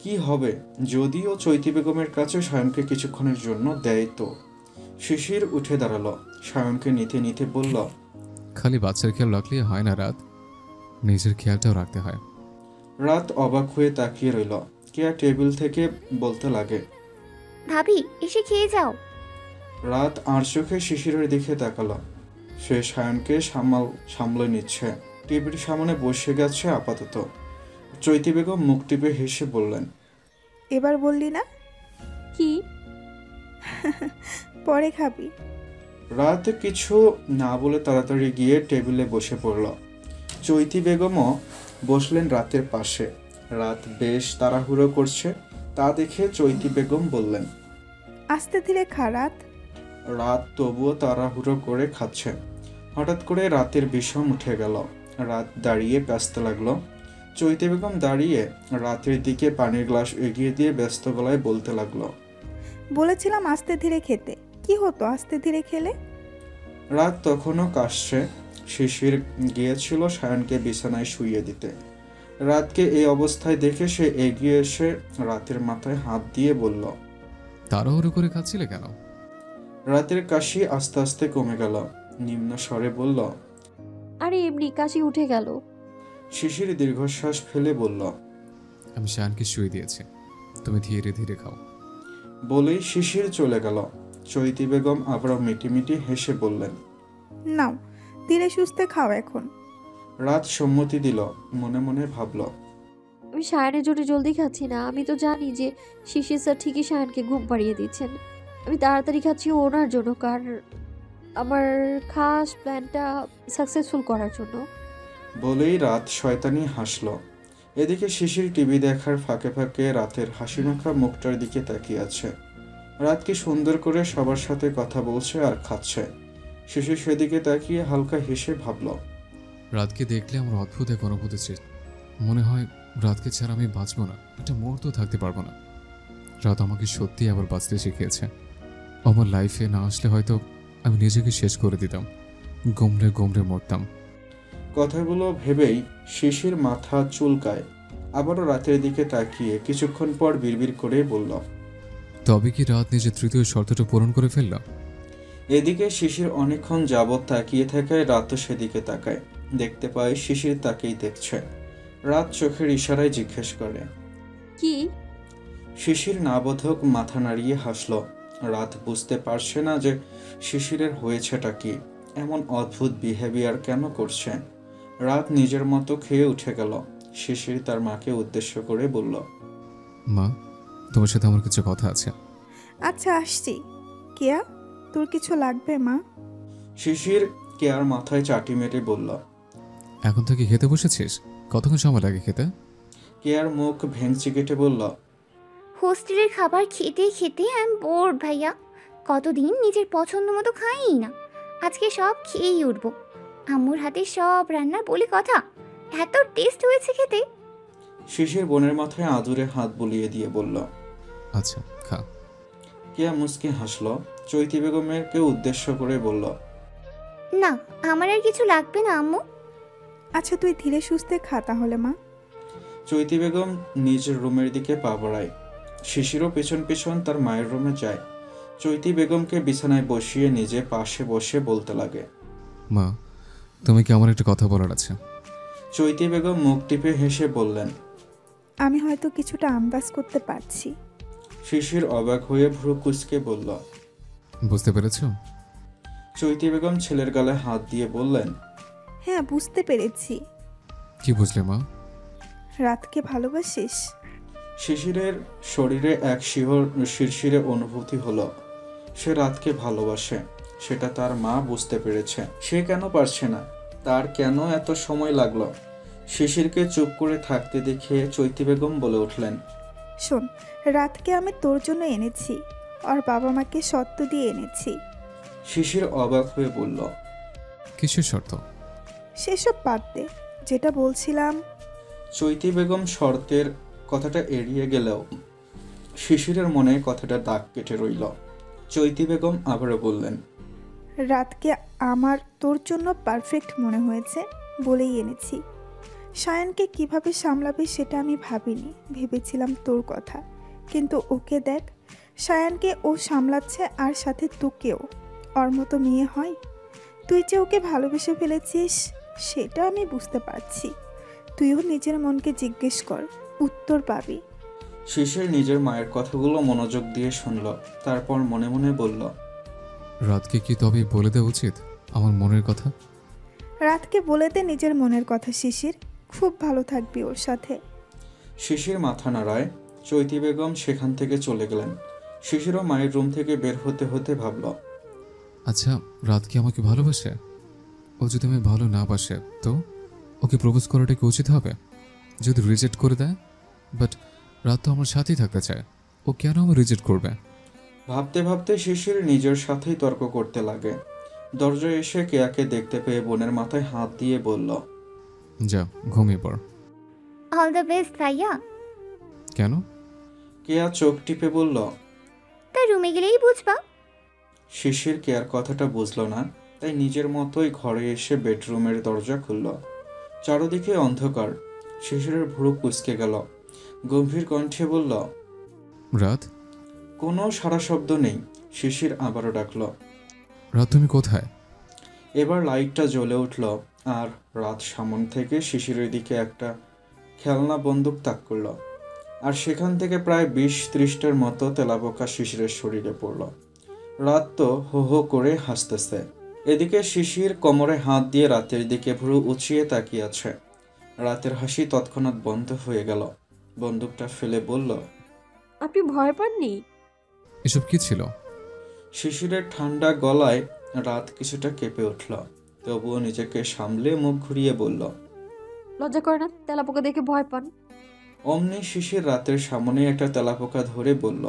কি হবে যদিও চৈতি বেগমের কাছে সায়নকে কিছুক্ষণের জন্য দেয় তো। শিশির উঠে দাঁড়ালো, সায়নকে নিতে নিতে বলল, খালি বাচ্চার খেয়াল রাখলেই হয় না রাত, নিজের খেয়ালটাও রাখতে হয়। রাত অবাক হয়ে তাকিয়ে রইল। কেয়া টেবিল থেকে বলতে লাগে, ভাবি এসে খেয়ে যাও। রাত আর চোখে শিশিরের দিকে তাকালো। সে সায়নকে সামলে নিচ্ছে, টিভির সামনে বসে গেছে আপাতত। চৈতি বেগম মুখ টিপে হেসে বললেন, এবার বললি না? কি? পরে খাবি। রাত কিছু না বলে তাড়াতাড়ি গিয়ে টেবিলে বসে পড়ল। চৈতি বেগমও বসলেন রাতের পাশে। রাত বেশ তাড়াহুড়ো করছে, তা দেখে চৈতি বেগম বললেন, আস্তে ধীরে খা রাত। রাত তবুও তাড়াহুড়ো করে খাচ্ছে। হঠাৎ করে রাতের বিষম উঠে গেল। রাত দাঁড়িয়ে ব্যস্ত লাগলো। চৈতি বেগম দাঁড়িয়ে রাতের দিকে পানির গ্লাস এগিয়ে দিয়ে ব্যস্ত গলায় বলতে লাগলো, বলেছিলাম আস্তে ধীরে খেতে, কি হতো আস্তে ধীরে খেলে? রাত তখনও কাশছে। শিশির গিয়েছিল সায়নকে বিছানায় শুইয়ে দিতে। রাতকে এই অবস্থায় দেখে সে এগিয়ে এসে রাতের মাথায় হাত দিয়ে বলল। তাড়াহুড়ো করে খাচ্ছিলে কেন? রাতের কাশি আস্তে আস্তে কমে গেল। নিম্ন স্বরে বলল। আরে এমনি কাশি উঠে গেল। শিশির দীর্ঘশ্বাস ফেলে বলল। আমি শায়ানকে শুয়ে দিয়েছি, তুমি ধীরে ধীরে খাও। বলেই শিশির চলে গেল। চৈতি বেগম আবারও মিটিমিটি হেসে বললেন। নাও, ধীরে সুস্থে খাও এখন। রাত সম্মতি দিল, মনে মনে ভাবল। আমি সায়ানের জন্য জলদি খাচ্ছি না, আমি তো জানি যে শিশির স্যার ঠিকই সায়ানকে ঘুম পাড়িয়ে দিচ্ছেন। আমি তাড়াতাড়ি খাচ্ছি ওনার জন্য, কারণ আমার খাস প্ল্যানটা সাকসেসফুল করার জন্য। বলেই রাত শয়তানি হাসল। এদিকে শিশির টিভি দেখার ফাঁকে ফাঁকে রাতের হাসিমাখা মুখটার দিকে তাকিয়ে আছে। রাত কি সুন্দর করে সবার সাথে কথা বলছে আর খাচ্ছে। শিশির সেদিকে তাকিয়ে হালকা হেসে ভাবল। রাতকে দেখলে আমার অদ্ভুত এক অনুভূতি সৃষ্টি। মনে হয় রাতকে ছাড়া আমি বাঁচবো না, একটা মুহূর্ত থাকতে পারবো না। রাত আমাকে সত্যি আবার বাঁচতে শিখিয়েছে। আমার লাইফে না আসলে হয়তো আমি নিজেকে শেষ করে দিতাম, গোমড়ে গোমড়ে মরতাম। কথাগুলো ভেবেই শিশির মাথা চুলকায়। আবারও রাতের দিকে তাকিয়ে কিছুক্ষণ পর বিড়বিড় করে বলল। তবে কি রাত নিজের তৃতীয় শর্তটা পূরণ করে ফেলল? এদিকে শিশির অনেকক্ষণ যাবৎ তাকিয়ে থাকায় রাতও সেদিকে তাকায়। দেখতে পায় শিশির তাকেই দেখছে। রাত চোখের ইশারায় জিজ্ঞেস করে। কি? শিশির নাবোধক মাথা নাড়িয়ে হাসল। রাত বুঝতে পারছে না যে শিশিরের হয়েছেটা কি, এমন অদ্ভুত বিহেভিয়ার কেন করছে। রাত নিজের মতো খেয়ে উঠে গেল। শিশির তার মাকে উদ্দেশ্য করে বলল। মা, তোমার সাথে আমার কিছু কথা আছে। আচ্ছা, আসছি। কেয়া, তোর কিছু লাগবে মা? শিশির কেয়ার মাথায় চাটি মেরে বলল। এখন থেকে খেতে বসেছিস? কতক্ষণ সময় লাগে খেতে? কেয়ার মুখ ভেঙচি কেটে বলল। হোস্টেলের খাবার খেতে খেতে আমি বোর ভাইয়া। কতদিন নিজের পছন্দ মতো খাই না, আজকে সব খেয়েই উঠবো। আম্মুর হাতে সব রান্না বলে কথা, এত টেস্ট হয়েছে খেতে। শিশির বোনের মাথায় আদুরে হাত বুলিয়ে দিয়ে বলল। আচ্ছা, খা। কেয়া মুচকি হাসল। চৈতি বেগমেরকে উদ্দেশ্য করে বলল। না, আমার আর কিছু লাগবে না আম্মু। আচ্ছা, তুই ধীরে সুস্থে খা তাহলে মা। চৈতি বেগম নিজের রুমের দিকে পা বাড়ায়। শিশিরও পেছন পেছন তার মায়ের রুমে যায়। চৈতি বেগমকে বিছানায় বসিয়ে নিজে পাশে বসে বলতে লাগে। মা, তুমি কি আমার একটা কথা বলার আছে? চৈতি বেগম মুখ টিপে হেসে বললেন। আমি হয়তো কিছুটা আন্দাজ করতে পারছি। শিশির অবাক হয়ে ভ্রু কুঁচকে বলল। বুঝতে পেরেছ? চৈতি বেগম ছেলের গালে হাত দিয়ে বললেন। হ্যাঁ, বুঝতে পেরেছি। কি বুঝলে মা? রাতকে ভালোবাসিস? শিশিরের শরীরে এক শিরশিরে অনুভূতি হলো। সে রাতকে ভালোবাসে, সেটা তার মা বুঝতে পেরেছে। সে কেন পারছে না? তার কেন এত সময় লাগলো? শিশিরকে চুপ করে থাকতে দেখে চৈতি বেগম বলে উঠলেন। শোন, রাতকে আমি তোর জন্য এনেছি, আর বাবা মাকে শর্ত দিয়ে এনেছি। শিশির অবাক হয়ে বলল। কিসের শর্ত? সেসব বাদ দে, যেটা বলছিলাম। চৈতি বেগম শর্তের কথাটা এড়িয়ে গেলেও শিশিরের মনে কথাটা দাগ কেটে রইল। চৈতি বেগম আবারও বললেন। রাতকে আমার তোর জন্য পারফেক্ট মনে হয়েছে বলেই এনেছি। সায়ানকে কিভাবে সামলাবে সেটা আমি ভাবিনি, ভেবেছিলাম তোর কথা। কিন্তু ওকে দেখ, সায়ানকে ও সামলাচ্ছে, আর সাথে তোকেও। ওর মতো মেয়ে হয়? তুই যে ওকে ভালোবেসে ফেলেছিস সেটা আমি বুঝতে পারছি। তুইও নিজের মনকে জিজ্ঞেস কর, উত্তর পাবি। শিশির নিজের মায়ের কথাগুলো মনোযোগ দিয়ে শুনল। তারপর মনে মনে বলল। রাতকে কি তবে বলে দেওয়া উচিত আমার মনের কথা? রাতকে বলে দে নিজের মনের কথা শিশির, খুব ভালো থাকবি ওর সাথে। শিশির মাথা নাড়ায়। চৈতি বেগম সেখান থেকে চলে গেলেন। শিশিরও মায়ের রুম থেকে বের হতে হতে ভাবল। আচ্ছা, রাত কি আমাকে ভালোবাসে? ও যদি আমি ভালো না বাসে তো ওকে প্রপোজ করাটা কি উচিত হবে? যদি রিজেক্ট করে দেয়? বাট রাত তো আমার সাথেই থাকতে চায়, ও কেন আমার রিজেক্ট করবে? ভাবতে ভাবতে শিশির নিজের সাথেই তর্ক করতে লাগে। দরজায় এসে কেয়াকে দেখতে পেয়ে বোনের মাথায় হাত দিয়ে বলল। যা, ঘুমিয়ে পড়। অল দ্য বেস্ট ভাইয়া। কেন? কেয়া চোখ টিপে বলল। তা রুমে গেলেই বুঝবা। শিশির কেয়ার কথাটা বুঝল না, তাই নিজের মতোই ঘরে এসে বেডরুমের দরজা খুলল। চারদিকে অন্ধকার। শিশিরের ভুরু কুঁচকে গেল। গম্ভীর কণ্ঠে বলল, রাত, কোনো সারা শব্দ নেই। শিশির আবারও ডাকল। রাত তুমি কোথায়? এবার লাইটটা জ্বলে উঠল আর রাত সামন থেকে শিশিরের দিকে একটা খেলনা বন্দুক তাক করল। আর সেখান থেকে প্রায় 20-30টার মতো তেলাপোকা শিশিরের শরীরে পড়ল। রাত তো হো হো করে হাসতেছে। এদিকে শিশির কোমরে হাত দিয়ে রাতের দিকে ভুরু উঁচিয়ে তাকিয়ে আছে। রাতের হাসি তৎক্ষণাৎ বন্ধ হয়ে গেল। বন্দুকটা ফেলে বলল, আপনি ভয় পাননি? এসব কি ছিল? শিশিরের ঠান্ডা গলায় রাত কিছুটা কেঁপে উঠল। তবুও নিজেকে সামলে মুখ ঘুরিয়ে বলল, লজ্জা করে না তেলাপোকা দেখে ভয় পান? অমনি শিশির রাতের সামনে একটা তেলাপোকা ধরে বলল।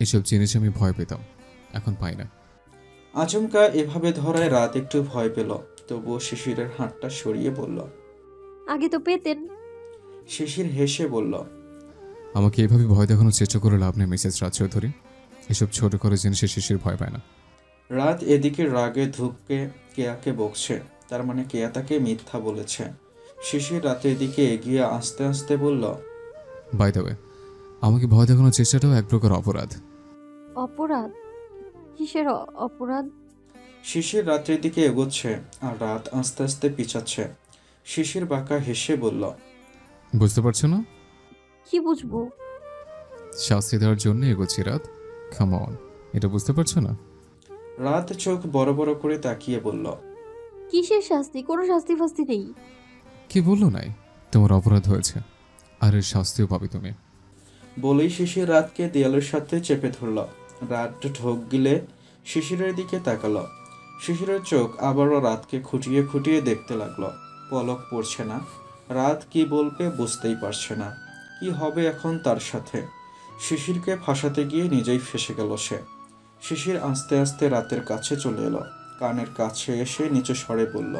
এসব জিনিস আমি ভয় পেতাম, এখন পাই না। আচমকা এভাবে ধরায় রাত একটু ভয় পেল। তবুও শিশিরের হাতটা সরিয়ে বলল। আগে তো পেতেন। শিশির হেসে বলল, আমাকে এভাবে ভয় দেখানোর চেষ্টা করে লাভ নেই মিসেস রাজ চৌধুরী। এসব ছোট করে জিনিসে শিশির ভয় পায় না। রাত এদিকে রাগে ধুপকে কেয়াকে বকছে। তার মানে কেয়া তাকে মিথ্যা বলেছে। শিশির রাতের দিকে এগিয়ে আস্তে আস্তে বলল, বাই দ্য ওয়ে, আমাকে ভয় দেখানোর চেষ্টাটাও এক প্রকার অপরাধ। অপরাধ? কিসের অপরাধ? শিশির রাতের দিকে এগোচ্ছে আর রাত আস্তে আস্তে পিছাচ্ছে। শিশির বাঁকা হেসে বলল, বুঝতে পারছো না? কি বুঝবো? শাস্তি দেওয়ার জন্য এগোচ্ছি রাত, কাম অন, এটা বুঝতে পারছো না? রাত চোখ বড় বড় করে তাকিয়ে বলল, কিসের শাস্তি? কোনো শাস্তি ফাস্তি নেই। কি বললো নাই, তোমার অপরাধ হয়েছে আর এর শাস্তিও পাবে তুমি। বলেই শিশির রাতকে দেয়ালের সাথে চেপে ধরল। রাত ঢোক গিলে শিশিরের দিকে তাকালো। শিশিরের চোখ আবারও রাতকে খুঁটিয়ে খুঁটিয়ে দেখতে লাগলো। পলক পড়ছে না। রাত কি বলবে বুঝতেই পারছে না। কি হবে এখন তার সাথে? শিশিরকে ফাঁসাতে গিয়ে নিজেই ফেসে গেল সে। শিশির আস্তে আস্তে রাতের কাছে চলে এলো। কানের কাছে এসে নিচু স্বরে বলল,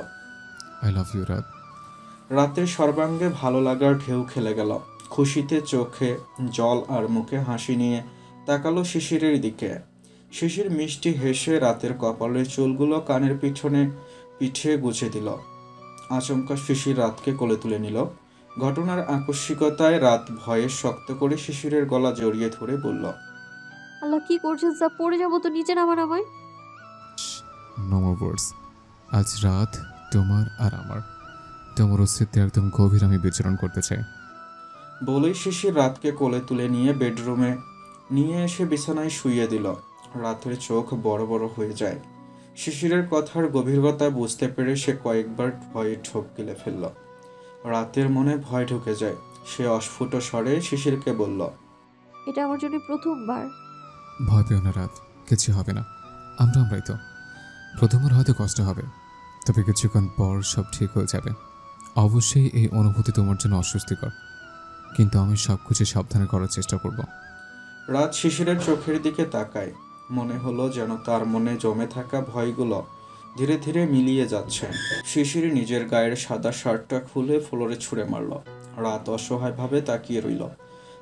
আই লাভ ইউ রাত। রাতের সর্বাঙ্গে ভালো লাগার ঢেউ খেলে গেল। খুশিতে চোখে জল আর মুখে হাসি নিয়ে তাকালো শিশিরের দিকে। শিশির মিষ্টি হেসে রাতের কপালের চুলগুলো কানের পিঠে গুছে দিল। আচমকা শিশির রাতকে কোলে তুলে নিল। ঘটনার আকস্মিকতায় রাত ভয়ে শক্ত করে শিশিরের গলা জড়িয়ে ধরে বলল, আল্লাহ, কি করছেন স্যার? পড়ে যাবো তো, নিচে নামান আমায়। নো মোর ওয়ার্ডস। আজ রাত তোমার আর আমার, তোমার অস্তিত্বে একদম গভীর আমি বিচরণ করতে চাই। বলেই শিশির রাতকে কোলে তুলে নিয়ে বেডরুমে নিয়ে এসে বিছানায় শুইয়ে দিল। রাতের চোখ বড় বড় হয়ে যায়। শিশিরের কথার গভীরতা বুঝতে পেরে সে কয়েকবার ভয়ে ঢোক গিলে ফেলল। রাতের মনে ভয় ঢুকে যায়। সে অস্ফুট স্বরে শিশিরকে বলল, এটা আমার জন্য প্রথমবার। ভয় পেও না রাত, কিছু হবে না। আমরাই তো। প্রথমবার হয়তো কষ্ট হবে, তবে কিছুক্ষণ পর সব ঠিক হয়ে যাবে। অবশ্যই এই অনুভূতি তোমার জন্য অস্বস্তিকর, কিন্তু আমি সব কিছু সাবধানে করার চেষ্টা করব। রাত শিশিরের চোখের দিকে তাকায়। মনে হলো যেন তার মনে জমে থাকা ভয়গুলো ধীরে ধীরে মিলিয়ে যাচ্ছে। শিশির নিজের গায়ের সাদা শার্টটা খুলে ফ্লোরে ছুঁড়ে মারল। রাত অসহায়ভাবে তাকিয়ে রইল।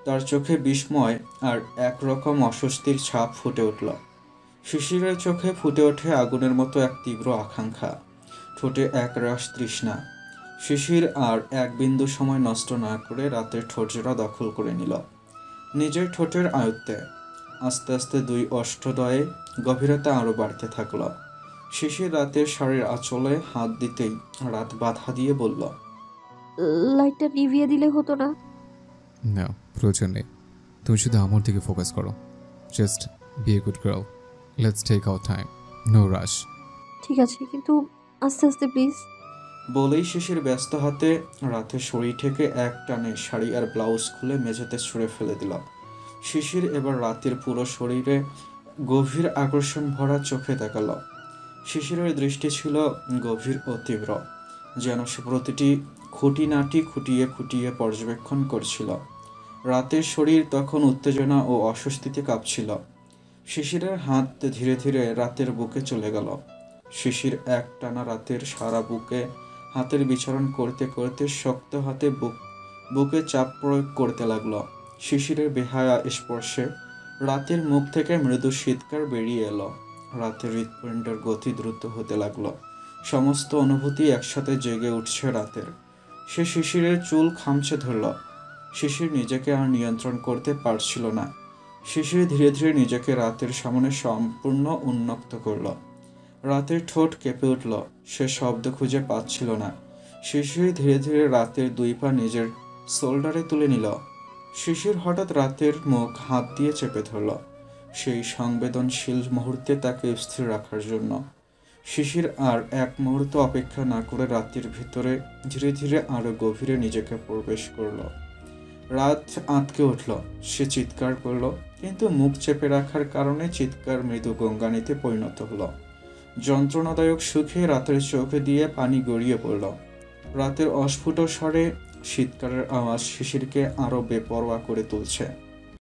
তার চোখে বিস্ময় আর একরকম অস্বস্তির ছাপ ফুটে উঠল। শিশিরের চোখে ফুটে ওঠে আগুনের মতো এক তীব্র আকাঙ্ক্ষা, ঠোঁটে এক রাশ তৃষ্ণা। শিশির আর এক বিন্দু সময় নষ্ট না করে রাতের ঠোঁটজোড়া দখল করে নিল নিজের ঠোঁটের আয়ত্তে। আস্তে আস্তে দুই অষ্টদয়ে গভীরতা আরও বাড়তে থাকল। শিশির রাতের শাড়ির আঁচলে হাত দিতেই রাত বাধা দিয়ে বলল, লাইটটা নিভিয়ে দিলে হতো না? না, প্রয়োজন নেই। তুমি শুধু আমার দিকে ফোকাস করো। Just be a good girl, let's take our time, no rush. ঠিক আছে, কিন্তু আস্তে আস্তে প্লিজ। বলেই শিশির ব্যস্ত হাতে রাতের শরীর থেকে এক টানে শাড়ি আর ব্লাউজ খুলে মেঝেতে ছুঁড়ে ফেলে দিল। শিশির এবার রাতের পুরো শরীরে গভীর আকর্ষণ ভরা চোখে তাকাল। শিশিরের দৃষ্টি ছিল গভীর ও তীব্র, যেন সে প্রতিটি খুঁটিনাটি খুঁটিয়ে খুঁটিয়ে পর্যবেক্ষণ করছিল। রাতের শরীর তখন উত্তেজনা ও অস্বস্তিতে কাঁপছিল। শিশিরের হাত ধীরে ধীরে রাতের বুকে চলে গেল। শিশির এক টানা রাতের সারা বুকে হাতের বিচরণ করতে করতে শক্ত হাতে বুকে চাপ প্রয়োগ করতে লাগলো। শিশিরের বেহায়া স্পর্শে রাতের মুখ থেকে মৃদু শীতকার বেরিয়ে এলো। রাতের হৃৎপিণ্ডের গতি দ্রুত হতে লাগলো। সমস্ত অনুভূতি একসাথে জেগে উঠছে রাতের। সে শিশিরের চুল খামচে ধরল। শিশির নিজেকে আর নিয়ন্ত্রণ করতে পারছিল না। শিশির ধীরে ধীরে নিজেকে রাতের সামনে সম্পূর্ণ উন্মুক্ত করল। রাতের ঠোঁট কেঁপে উঠল। সে শব্দ খুঁজে পাচ্ছিল না। শিশির ধীরে ধীরে রাতের দুই পা নিজের শোল্ডারে তুলে নিল। শিশির হঠাৎ রাতের মুখ হাত দিয়ে চেপে ধরল, সেই সংবেদনশীল মুহূর্তে তাকে স্থির রাখার জন্য। শিশির আর এক মুহূর্ত অপেক্ষা না করে রাতের ভিতরে ধীরে ধীরে আরো গভীরে নিজেকে প্রবেশ করল। রাত আঁতকে উঠল। সে চিৎকার করল, কিন্তু মুখ চেপে রাখার কারণে চিৎকার মৃদু গঙ্গানিতে পরিণত হলো। যন্ত্রণাদায়ক সুখে রাতের চোখে দিয়ে পানি গড়িয়ে পড়ল। রাতের অস্ফুট স্বরে শীতকালের আওয়াজ শিশিরকে আরো বেপরোয়া করে তুলছে।